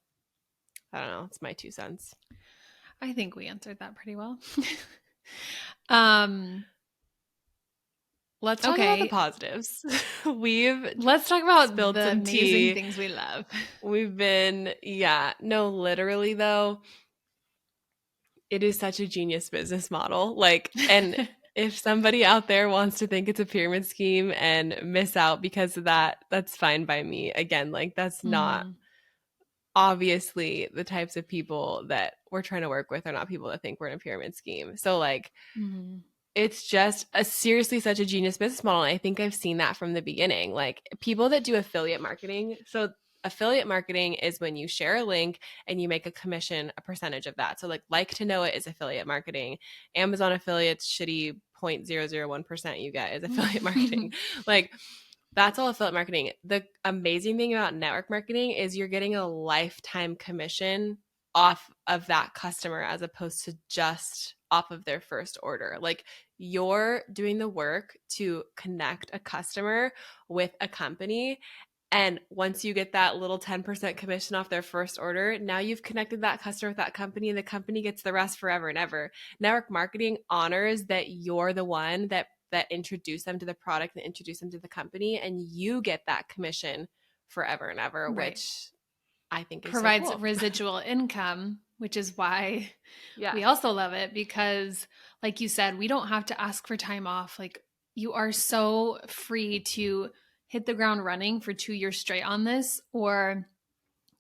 I don't know, it's my 2 cents. I think we answered that pretty well. um, Let's talk about the okay. positives. We've Let's talk about spilled the some amazing tea. things we love. We've been yeah, no, literally though, it is such a genius business model. Like, and if somebody out there wants to think it's a pyramid scheme and miss out because of that, that's fine by me. Again, like, that's not Mm-hmm. obviously the types of people that we're trying to work with are not people that think we're in a pyramid scheme. So, like, Mm-hmm. it's just a seriously such a genius business model. And I think I've seen that from the beginning. Like people that do affiliate marketing. So affiliate marketing is when you share a link and you make a commission, a percentage of that. So like to know it is affiliate marketing. Amazon affiliates shitty 0.001% you get is affiliate marketing. Like that's all affiliate marketing. The amazing thing about network marketing is you're getting a lifetime commission off of that customer as opposed to just off of their first order. Like you're doing the work to connect a customer with a company. And once you get that little 10% commission off their first order, now you've connected that customer with that company and the company gets the rest forever and ever. Network marketing honors that you're the one that introduced them to the product and introduced them to the company and you get that commission forever and ever, Right. which I think is so Provides cool. residual income, which is why Yeah. we also love it, because like you said, we don't have to ask for time off. Like, you are so free to hit the ground running for 2 years straight on this, or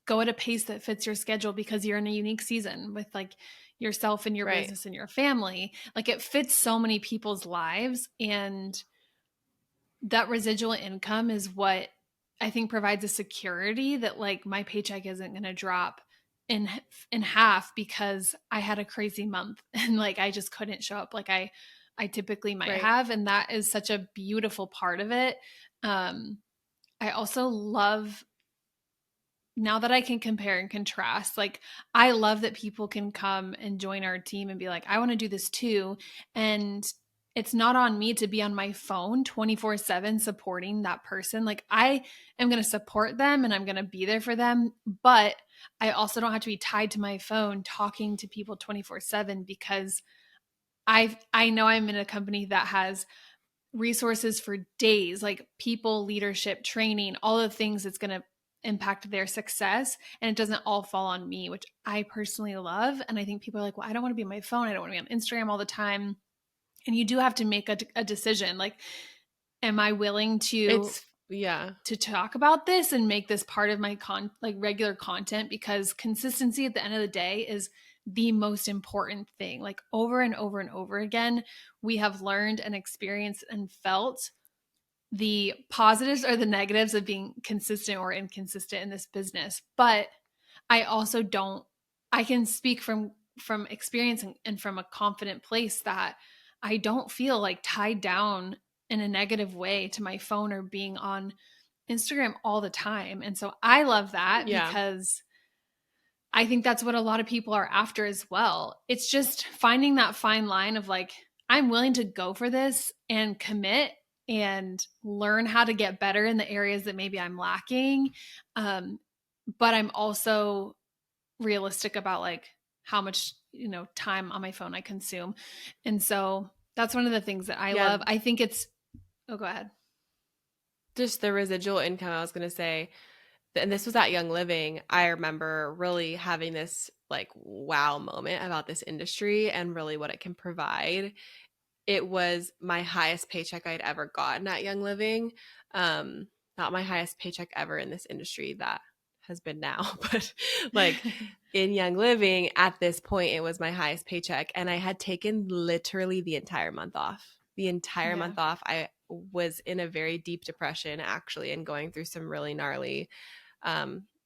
go at a pace that fits your schedule because you're in a unique season with like yourself and your Right. business and your family. Like, it fits so many people's lives, and that residual income is what I think provides a security that like my paycheck isn't going to drop in half because I had a crazy month and like I just couldn't show up like I typically might Right. have, and that is such a beautiful part of it. I also love now that I can compare and contrast, like I love that people can come and join our team and be like, I want to do this too. And it's not on me to be on my phone 24/7 supporting that person. Like I am going to support them and I'm going to be there for them, but I also don't have to be tied to my phone talking to people 24/7 because I know I'm in a company that has resources for days, like people, leadership, training, all the things that's going to impact their success. And it doesn't all fall on me, which I personally love. And I think people are like, well, I don't want to be on my phone. I don't want to be on Instagram all the time. And you do have to make a decision. Like, am I willing It's yeah. to talk about this and make this part of my like regular content, because consistency at the end of the day is the most important thing. Like over and over and over again, we have learned and experienced and felt the positives or the negatives of being consistent or inconsistent in this business. But I also don't, I can speak from experience and from a confident place that I don't feel like tied down in a negative way to my phone or being on Instagram all the time. And so I love that Yeah. because I think that's what a lot of people are after as well. It's just finding that fine line of like, I'm willing to go for this and commit and learn how to get better in the areas that maybe I'm lacking. But I'm also realistic about like how much, time on my phone I consume. And so that's one of the things that I Yeah. love. I think it's, oh, go ahead. Just the residual income, I was going to say, and this was at Young Living. I remember really having this like wow moment about this industry and really what it can provide. It was my highest paycheck I'd ever gotten at Young Living. Not my highest paycheck ever in this industry that has been now, but like in Young Living at this point, it was my highest paycheck. And I had taken literally the entire month off. The entire Yeah. month off. I was in a very deep depression actually and going through some really gnarly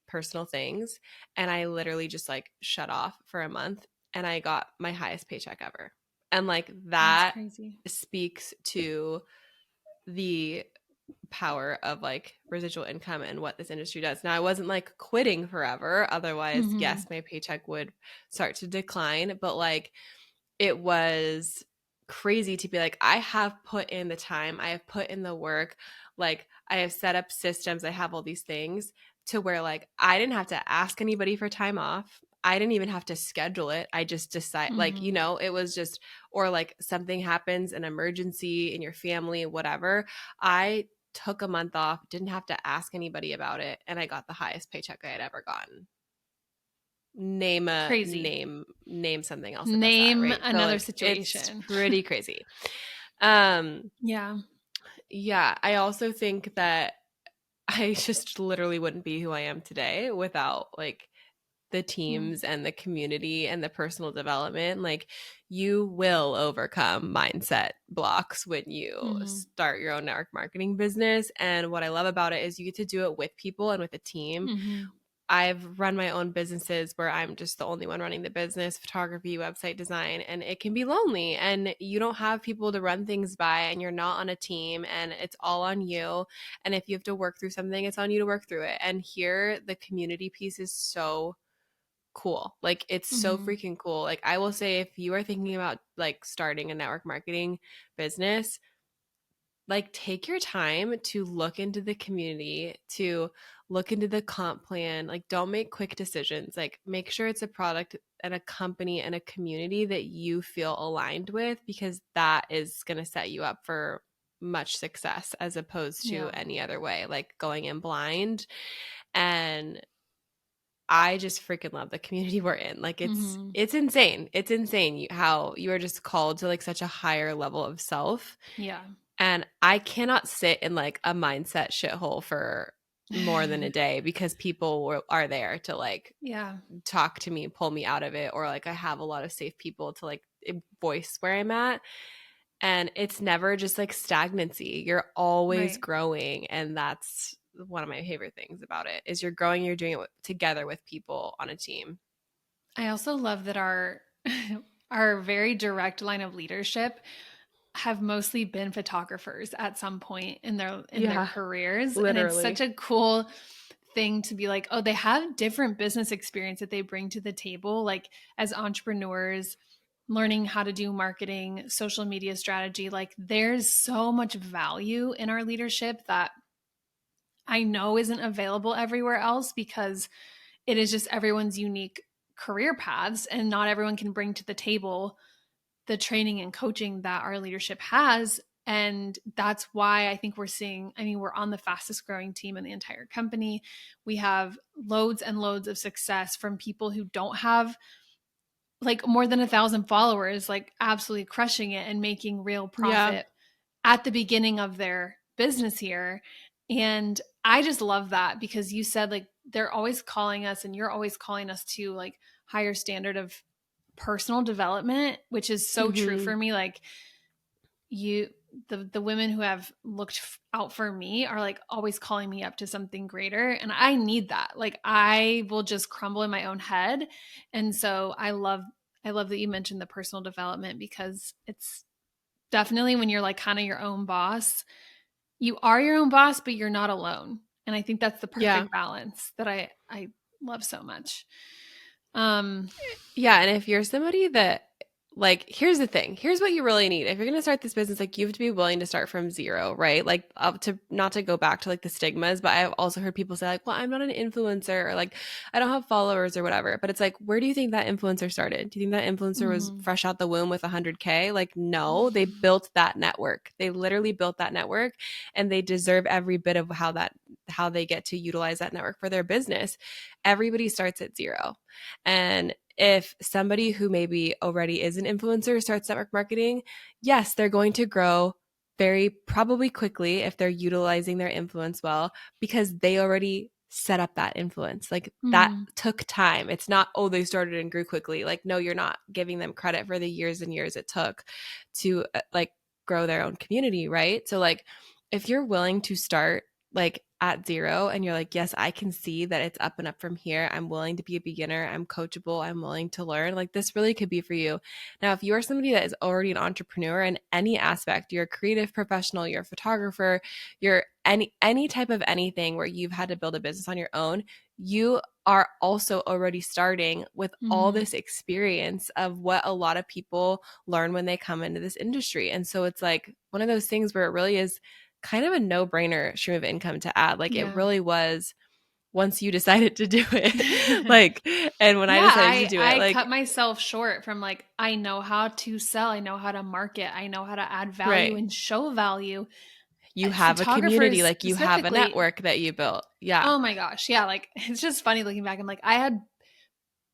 personal things. And I literally just like shut off for a month and I got my highest paycheck ever. And like That's that crazy. speaks to the power of like residual income and what this industry does. Now I wasn't like quitting forever. Otherwise, Mm-hmm. yes, my paycheck would start to decline. But like it was crazy to be like, I have put in the time, I have put in the work, like I have set up systems, I have all these things to where like I didn't have to ask anybody for time off. I didn't even have to schedule it. I just decide like, Mm-hmm. it was just, or like something happens, an emergency in your family, whatever. I took a month off, didn't have to ask anybody about it, and I got the highest paycheck I had ever gotten. Crazy. Name something else that does that, Name right? So another like it's situation. pretty crazy. Um Yeah. yeah, I also think that I just literally wouldn't be who I am today without like the Mm. teams and the community and the personal development. Like you will overcome mindset blocks when you Mm-hmm. start your own network marketing business. And what I love about it is you get to do it with people and with a team. Mm-hmm. I've run my own businesses where I'm just the only one running the business, photography, website design, and it can be lonely and you don't have people to run things by and you're not on a team and it's all on you. And if you have to work through something, it's on you to work through it. And here the community piece is so cool. Like it's so Mm-hmm. freaking cool. Like I will say if you are thinking about like starting a network marketing business, like take your time to look into the community, to look into the comp plan. Like don't make quick decisions. Like make sure it's a product and a company and a community that you feel aligned with, because that is going to set you up for much success as opposed to Yeah. any other way, like going in blind. And I just freaking love the community we're in. Like Mm-hmm. it's insane. It's insane how you are just called to like such a higher level of self. Yeah. And I cannot sit in like a mindset shithole for more than a day because are there to like Yeah. talk to me, pull me out of it, or like I have a lot of safe people to like voice where I'm at. And it's never just like stagnancy. You're always Right. growing. And one of my favorite things about it is you're growing, you're doing it together with people on a team. I also love that our our very direct line of leadership have mostly been photographers at some point in their Yeah, careers, and it's literally. such a cool thing to be like, oh, they have different business experience that they bring to the table, like as entrepreneurs, learning how to do marketing, social media strategy. Like there's so much value in our leadership that I know isn't available everywhere else because it is just everyone's unique career paths, and not everyone can bring to the table the training and coaching that our leadership has. And that's why I think we're seeing, I mean, we're on the fastest growing team in the entire company. We have loads and loads of success from people who don't have like more than 1,000 followers, like absolutely crushing it and making real Yeah. profit at the beginning of their business here. And I just love that because you said like they're always calling us, and you're always calling us to like higher standard of personal development, which is so true Mm-hmm. for me. Like you, the women who have looked out for me are like always calling me up to something greater, and I need that. Like I will just crumble in my own head. And so I love that you mentioned the personal development, because it's definitely when you're like kind of your own boss, you are your own boss, but you're not alone. And I think that's the Yeah. perfect balance that I love so much. Um, Yeah, and if you're somebody that like here's the thing. Here's what you really need. If you're going to start this business, like you have to be willing to start from zero, right? Like up to not to go back to like the stigmas, but I've also heard people say like, "Well, I'm not an influencer," or like, "I don't have followers," or whatever. But it's like, where do you think that influencer started? Do you think that influencer was mhm. fresh out the womb with 100K? Like, no, they built that network. They literally built that network, and they deserve every bit of how they get to utilize that network for their business. Everybody starts at zero. And if somebody who maybe already is an influencer starts network marketing, yes, they're going to grow very probably quickly if they're utilizing their influence well because they already set up that influence. Like that Mhm. took time. It's not, oh, they started and grew quickly. Like, no, you're not giving them credit for the years and years it took to like grow their own community, right? So, like, if you're willing to start like at zero and you're like, yes, I can see that it's up and up from here. I'm willing to be a beginner. I'm coachable. I'm willing to learn. Like this really could be for you. Now, if you are somebody that is already an entrepreneur in any aspect, you're a creative professional, you're a photographer, you're any type of anything where you've had to build a business on your own, you are also already starting with all Mhm. this experience of what a lot of people learn when they come into this industry. And so it's like one of those things where it really is kind of a no-brainer stream of income to add. Like it Yeah. really was once you decided to do it. Like, and when I Yeah, decided to I do it, I like, cut myself short from like I know how to sell, I know how to market, I know how to add value right. and show value. You have a community, Photographers like you have a specifically, network that you built. Yeah. oh my gosh, yeah, like it's just funny looking back. I'm like I had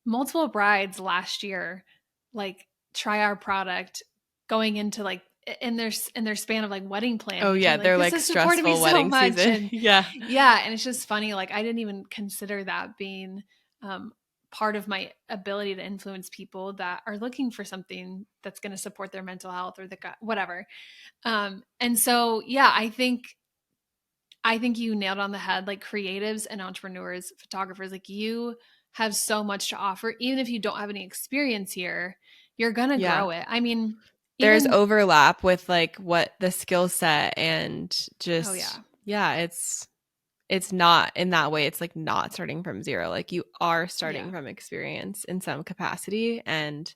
multiple brides last year like try our product going into like in their span of like wedding Oh planning, and she's yeah. like, They're this like has supported me stressful so wedding much. season. And Yeah. yeah, and it's just funny, like I didn't even consider that being um part of my ability to influence people that are looking for something that's going to support their mental health or the whatever. And so yeah, I think you nailed on the head. Like creatives and entrepreneurs, photographers, like you have so much to offer. Even if you don't have any experience here, you're going to Yeah. grow it. I mean, There's even, overlap with like what the skill set and oh, just, yeah. yeah, it's not in that way. It's like not starting from zero. Like you are Yeah. starting from experience in some capacity. And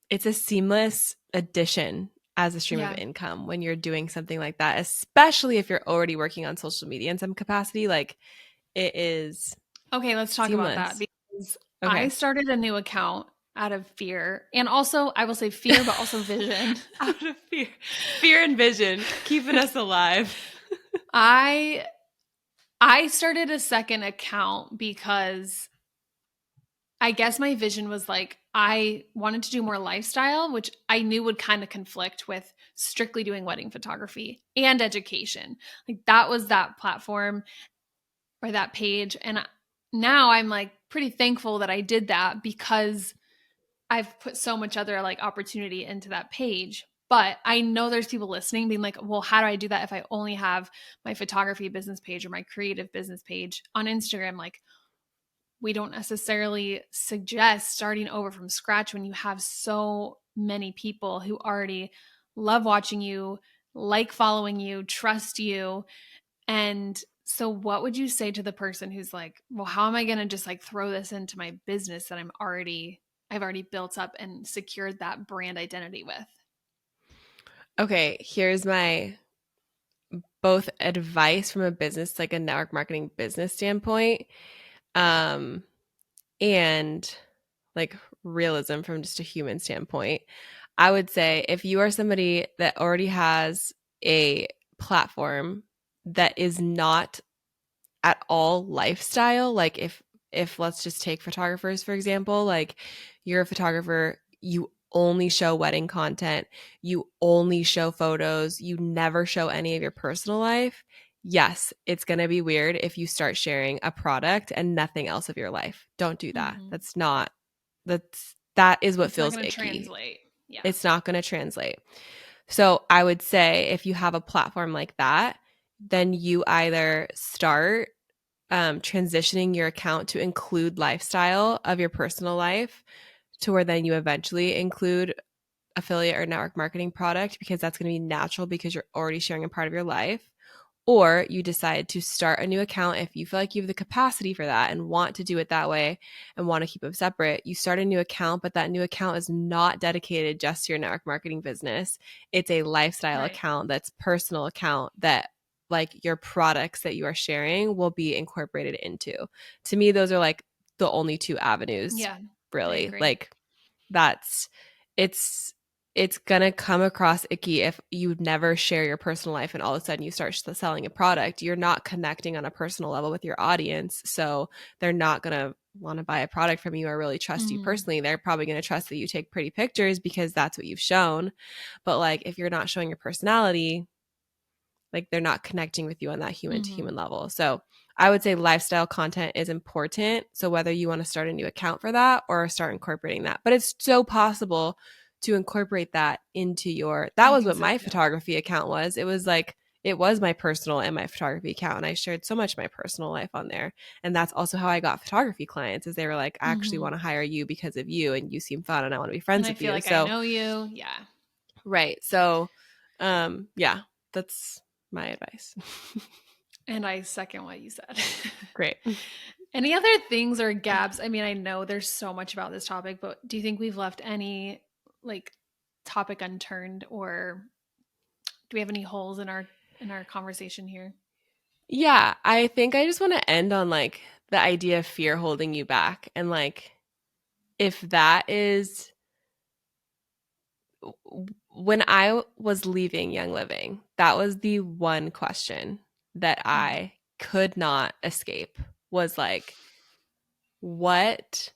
it's a seamless addition as a stream of Yeah. income when you're doing something like that, especially if you're already working on social media in some capacity. Like it is Okay. Let's talk about that, seamless. because I Okay. started a new account out of fear. And also, I will say fear, but also vision. Out of fear, fear and vision, keeping us alive. I I started a second account because I guess my vision was like I wanted to do more lifestyle, which I knew would kind of conflict with strictly doing wedding photography and education. Like that was that platform or that page. And now I'm like pretty thankful that I did that, because I've put so much other like opportunity into that page. But I know there's people listening being like, well, how do I do that if I only have my photography business page or my creative business page on Instagram? Like, we don't necessarily suggest starting over from scratch when you have so many people who already love watching you, like following you, trust you. And so what would you say to the person who's like, well, how am I going to just like throw this into my business that I've already built up and secured that brand identity with? Okay, here's my both advice from a business, like a network marketing business standpoint, um, and like realism from just a human standpoint. I would say if you are somebody that already has a platform that is not at all lifestyle, like if let's just take photographers for example, like you're a photographer, you only show wedding content, you only show photos, you never show any of your personal life. Yes, it's going to be weird if you start sharing a product and nothing else of your life. Don't do that. Mm-hmm. That is what It's not feels going to icky. translate. Yeah. It's not going to translate. So I would say if you have a platform like that, then you either start transitioning your account to include lifestyle of your personal life to where then you eventually include affiliate or network marketing product because that's going to be natural because you're already sharing a part of your life. Or you decide to start a new account if you feel like you have the capacity for that and want to do it that way and want to keep them separate. You start a new account, but that new account is not dedicated just to your network marketing business. It's a lifestyle Right. account that's personal account that like your products that you are sharing will be incorporated into. To me, those are like the only two avenues, Yeah. I really. agree. Like that's it's it's gonna come across icky if you never share your personal life and all of a sudden you start selling a product. You're not connecting on a personal level with your audience, so they're not gonna want to buy a product from you or really trust you Mm-hmm. personally. They're probably going to trust that you take pretty pictures because that's what you've shown. But like if you're not showing your personality, like they're not connecting with you on that human to Mm-hmm. human level. So I would say lifestyle content is important. So whether you want to start a new account for that or start incorporating that, but it's so possible to incorporate that into that I was think what so my too. photography account was. It was like, it was my personal and my photography account. And I shared so much of my personal life on there. And that's also how I got photography clients is they were like, I actually Mm-hmm. want to hire you because of you and you seem fun and I want to be And friends I with feel you. like I So, know you. Yeah. right. So, yeah, that's my advice. And I second what you said. Great. Any other things or gaps? I mean, I know there's so much about this topic, but do you think we've left any like topic unturned, or do we have any holes in our conversation here? Yeah, I think I just want to end on like the idea of fear holding you back. And like, if that is when I was leaving Young Living, that was the one question that Mm-hmm. I could not escape was like, what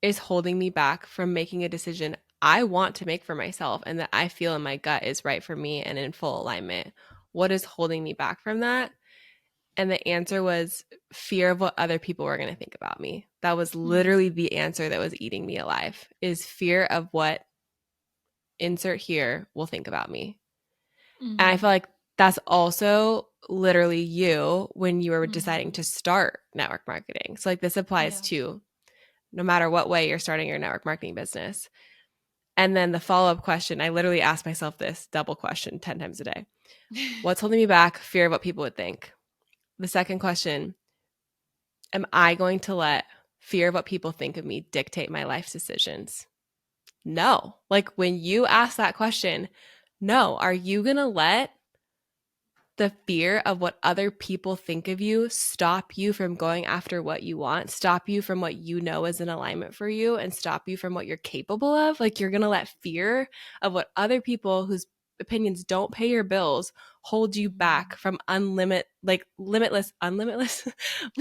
is holding me back from making a decision I want to make for myself and that I feel in my gut is right for me and in full alignment? What is holding me back from that? And the answer was fear of what other people were going to think about me. That was literally the answer that was eating me alive is fear of what insert here will think about me. And I Mm-hmm. feel like that's also literally you when you were deciding Mm-hmm. to start network marketing. So like this applies Yeah. to no matter what way you're starting your network marketing business. And then the follow-up question, I literally ask myself this double question 10 times a day. What's holding me back? Fear of what people would think. The second question, am I going to let fear of what people think of me dictate my life decisions? No. Like when you ask that question, no. Are you going to let the fear of what other people think of you stop you from going after what you want, stop you from what you know is in alignment for you, and stop you from what you're capable of? Like you're going to let fear of what other people whose opinions don't pay your bills hold you back from unlimitless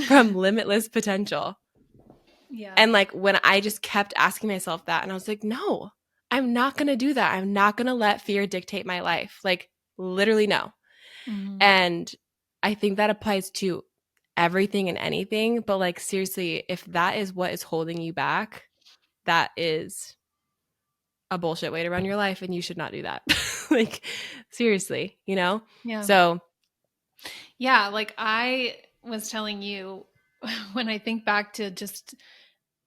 from limitless potential. Yeah. And like when I just kept asking myself that, and I was like, no, I'm not going to do that. I'm not going to let fear dictate my life. Like literally, no. Mm-hmm. And I think that applies to everything and anything. But like, seriously, if that is what is holding you back, that is a bullshit way to run your life and you should not do that. Like, seriously, you know? Yeah. So, Yeah. Like I was telling you, when I think back to just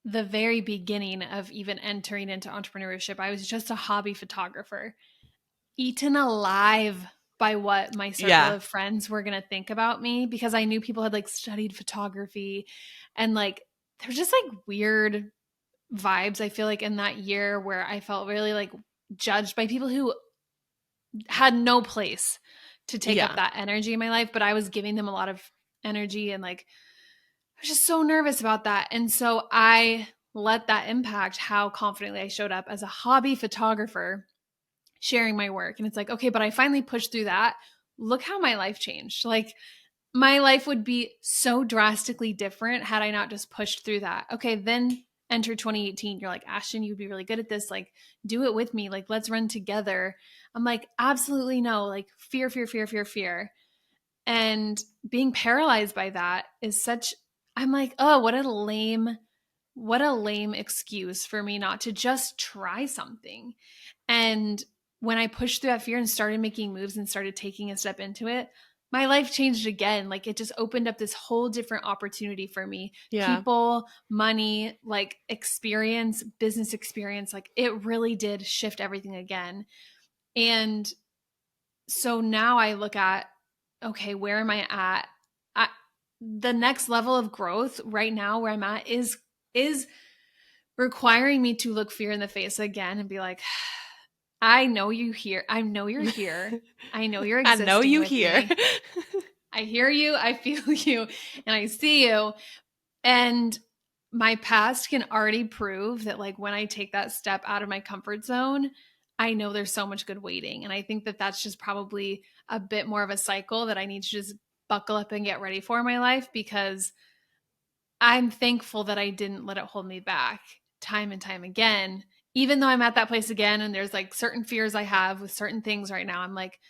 the very beginning of even entering into entrepreneurship, I was just a hobby photographer, eaten alive by what my circle yeah. of friends were going to think about me, because I knew people had like studied photography, and like there's just like weird vibes, I feel like, in that year where I felt really like judged by people who had no place to take up Yeah. that energy in my life, but I was giving them a lot of energy, and like I was just so nervous about that. And so I let that impact how confidently I showed up as a hobby photographer sharing my work. And it's like, okay, but I finally pushed through that. Look how my life changed. Like my life would be so drastically different had I not just pushed through that. Okay, then enter 2018. You're like, Ashtyn, you'd be really good at this. Like, do it with me. Like, let's run together. I'm like, absolutely no. Like, fear, fear, fear, fear, fear. And being paralyzed by that is such, I'm like, oh, what a lame excuse for me not to just try something. And when I pushed through that fear and started making moves and started taking a step into it, my life changed again. Like it just opened up this whole different opportunity for me. Yeah. People, money, like experience, business experience. Like it really did shift everything again. And so now I look at, okay, where am I at? I, the next level of growth right now where I'm at is requiring me to look fear in the face again and be like, I know you here. I know you're here. I know you're I know existing you with here. me. I hear you. I feel you. And I see you. And my past can already prove that, like, when I take that step out of my comfort zone, I know there's so much good waiting. And I think that that's just probably a bit more of a cycle that I need to just buckle up and get ready for in my life, because I'm thankful that I didn't let it hold me back time and time again. Even though I'm at that place again and there's like certain fears I have with certain things right now, I'm like,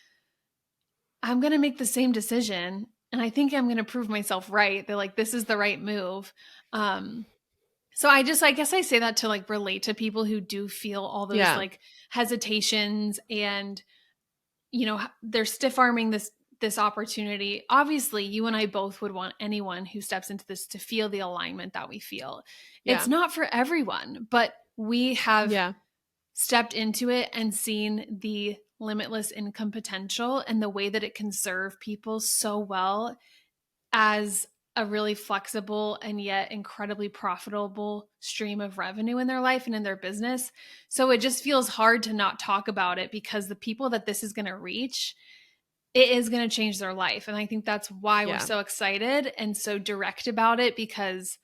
I'm going to make the same decision. And I think I'm going to prove myself right that like this is the right move. Um, so I guess I say that to like relate to people who do feel all those Yeah. like hesitations, and they're stiff arming this opportunity. Obviously, you and I both would want anyone who steps into this to feel the alignment that we feel. It's Yeah. not for everyone, but we have Yeah. stepped into it and seen the limitless income potential and the way that it can serve people so well as a really flexible and yet incredibly profitable stream of revenue in their life and in their business. So it just feels hard to not talk about it, because the people that this is going to reach, it is going to change their life. And I think that's why we're Yeah. so excited and so direct about it, because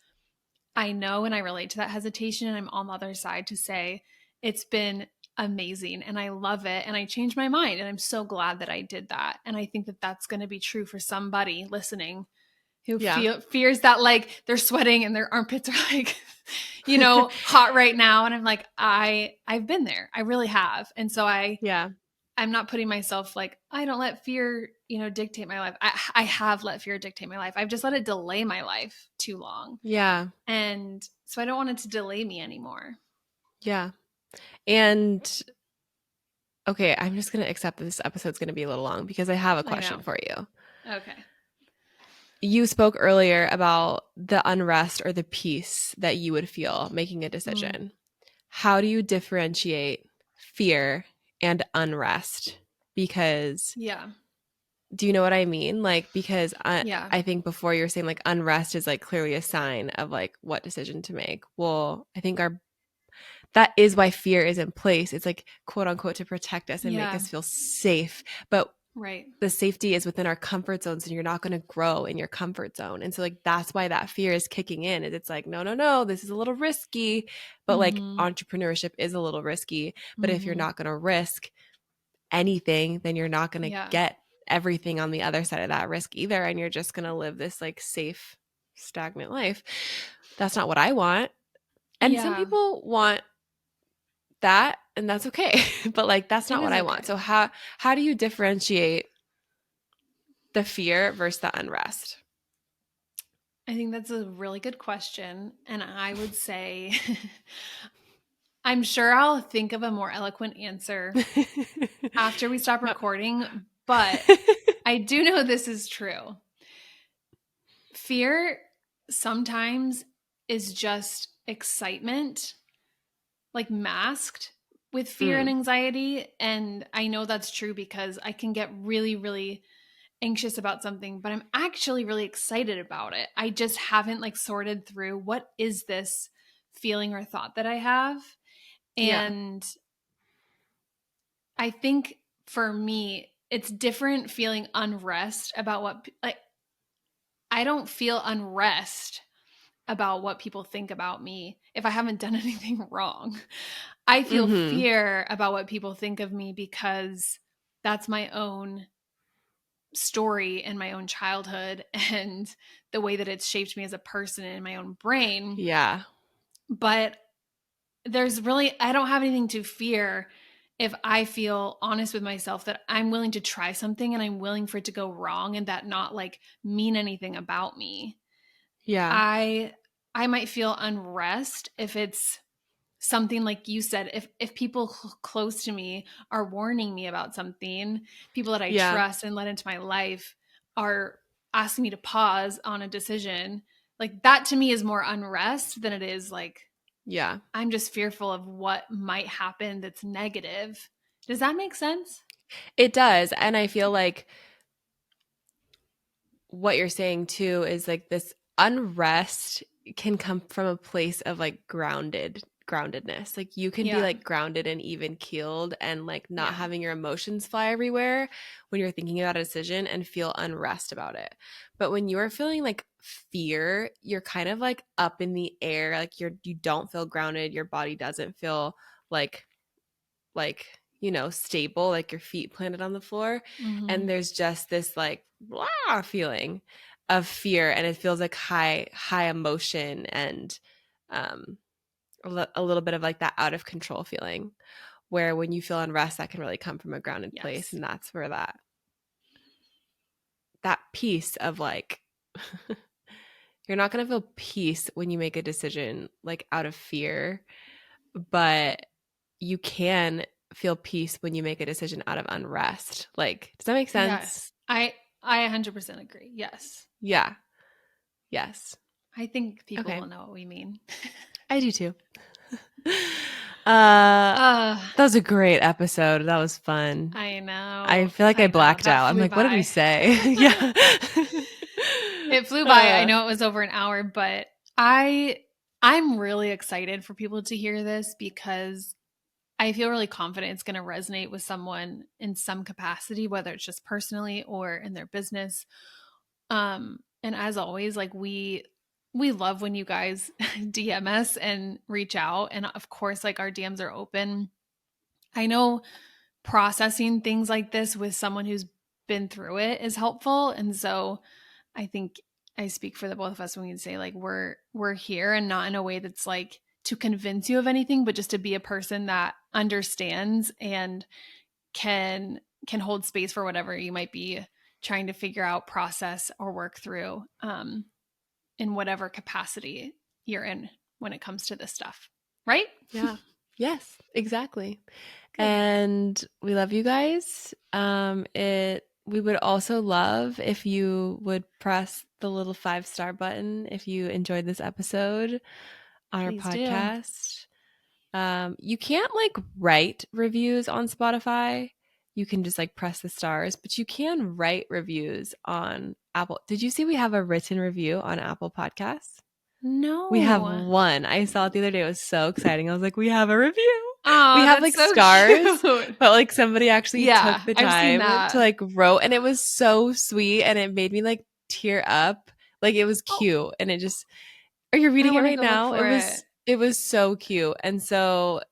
I know and I relate to that hesitation, and I'm on the other side to say it's been amazing and I love it and I changed my mind, and I'm so glad that I did that. And I think that that's going to be true for somebody listening who Yeah. fears that like they're sweating and their armpits are like hot right now. And I'm like, I've been there. I really have. And so Yeah. I'm not putting myself like, I don't let fear, dictate my life. I have let fear dictate my life. I've just let it delay my life too long. Yeah. And so I don't want it to delay me anymore. Yeah. And okay, I'm just going to accept that this episode's going to be a little long because I have a I question know. for you. Okay. You spoke earlier about the unrest or the peace that you would feel making a Mm. decision. How do you differentiate fear and unrest? Because Yeah. do you know what I mean? Like, because Yeah. I think before you were saying like unrest is like clearly a sign of like what decision to make. Well, I think that is why fear is in place. It's like quote unquote to protect us and make Yeah. us feel safe. But Right. the safety is within our comfort zones, and you're not going to grow in your comfort zone. And so like that's why that fear is kicking in. It's like, no, no, no, this is a little risky. But like Mm-hmm. entrepreneurship is a little risky. But if you're Mm-hmm. not going to risk anything, then you're not going to Yeah. get everything on the other side of that risk either. And you're just going to live this like safe, stagnant life. That's not what I want. And some Yeah. people want that, and that's okay. But like that's It not what is I okay. want. So how do you differentiate the fear versus the unrest? I think that's a really good question. And I would say I'm sure I'll think of a more eloquent answer after we stop recording, but I do know this is true. Fear sometimes is just excitement, like masked with fear and anxiety. And I know that's true because I can get really, really anxious about something, but I'm actually really excited about it. I just haven't like sorted through what is this feeling or thought that I have. And I think for me, it's different feeling unrest about what, like, I don't feel unrest about what people think about me if I haven't done anything wrong. I feel fear about what people think of me because that's my own story and my own childhood and the way that it's shaped me as a person in my own brain. Yeah. But there's really, I don't have anything to fear if I feel honest with myself that I'm willing to try something and I'm willing for it to go wrong and that not like mean anything about me. Yeah. I might feel unrest if it's something like you said, if people close to me are warning me about something, people that I trust and let into my life are asking me to pause on a decision, like that to me is more unrest than it is like, I'm just fearful of what might happen that's negative. Does that make sense? It does. And I feel like what you're saying too is like this unrest can come from a place of like groundedness. Like you can be like grounded and even keeled and like not having your emotions fly everywhere when you're thinking about a decision and feel unrest about it. But when you're feeling like fear, you're kind of like up in the air, like you don't feel grounded, your body doesn't feel like stable, like your feet planted on the floor. And there's just this like blah feeling of fear, and it feels like high emotion and a little bit of like that out of control feeling, where when you feel unrest, that can really come from a grounded place. And that's where that piece of like you're not going to feel peace when you make a decision like out of fear, but you can feel peace when you make a decision out of unrest. Like, does that make sense? Yes. I 100% agree. Yes. Yeah. Yes. I think people will know what we mean. I do too. That was a great episode. That was fun. I know. I feel like I blacked out. I'm like, what did we say? Yeah. It flew by. I know it was over an hour, but I'm really excited for people to hear this because I feel really confident it's going to resonate with someone in some capacity, whether it's just personally or in their business. And as always, like we love when you guys DM us and reach out. And of course, like our DMs are open. I know processing things like this with someone who's been through it is helpful. And so I think I speak for the both of us when we say like we're here, and not in a way that's like to convince you of anything, but just to be a person that understands and can hold space for whatever you might be trying to figure out, process, or work through in whatever capacity you're in when it comes to this stuff. Right? Yeah. Yes, exactly. Good. And we love you guys. We would also love if you would press the little 5-star button if you enjoyed this episode on Please our podcast. You can't like write reviews on Spotify. You can just like press the stars, but you can write reviews on Apple. Did you see we have a written review on Apple Podcasts? No. We have one. I saw it the other day. It was so exciting. I was like, we have a review. Oh, we have like so stars, cute. but like somebody actually took the time to like wrote, and it was so sweet, and it made me like tear up. Like it was cute, and it just. Are you reading it right now? It was so cute, and so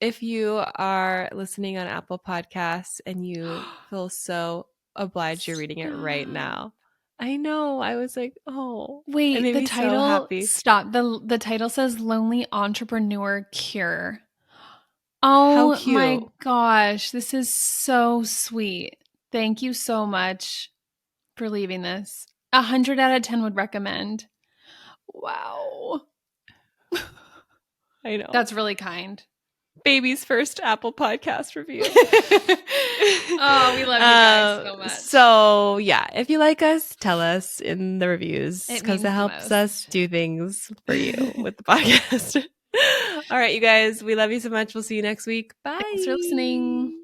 if you are listening on Apple Podcasts and you feel so obliged, you're reading it right now. I know. I was like, oh, wait, it made me title, so happy. Stop. The title says Lonely Entrepreneur Cure. Oh my gosh, this is so sweet. Thank you so much for leaving this. 100 out of 10 would recommend. Wow. I know. That's really kind. baby's first Apple Podcast review. Oh, we love you guys so much. So yeah, if you like us, tell us in the reviews because it helps us do things for you with the podcast. All right, you guys, we love you so much. We'll see you next week. Bye. Thanks for listening.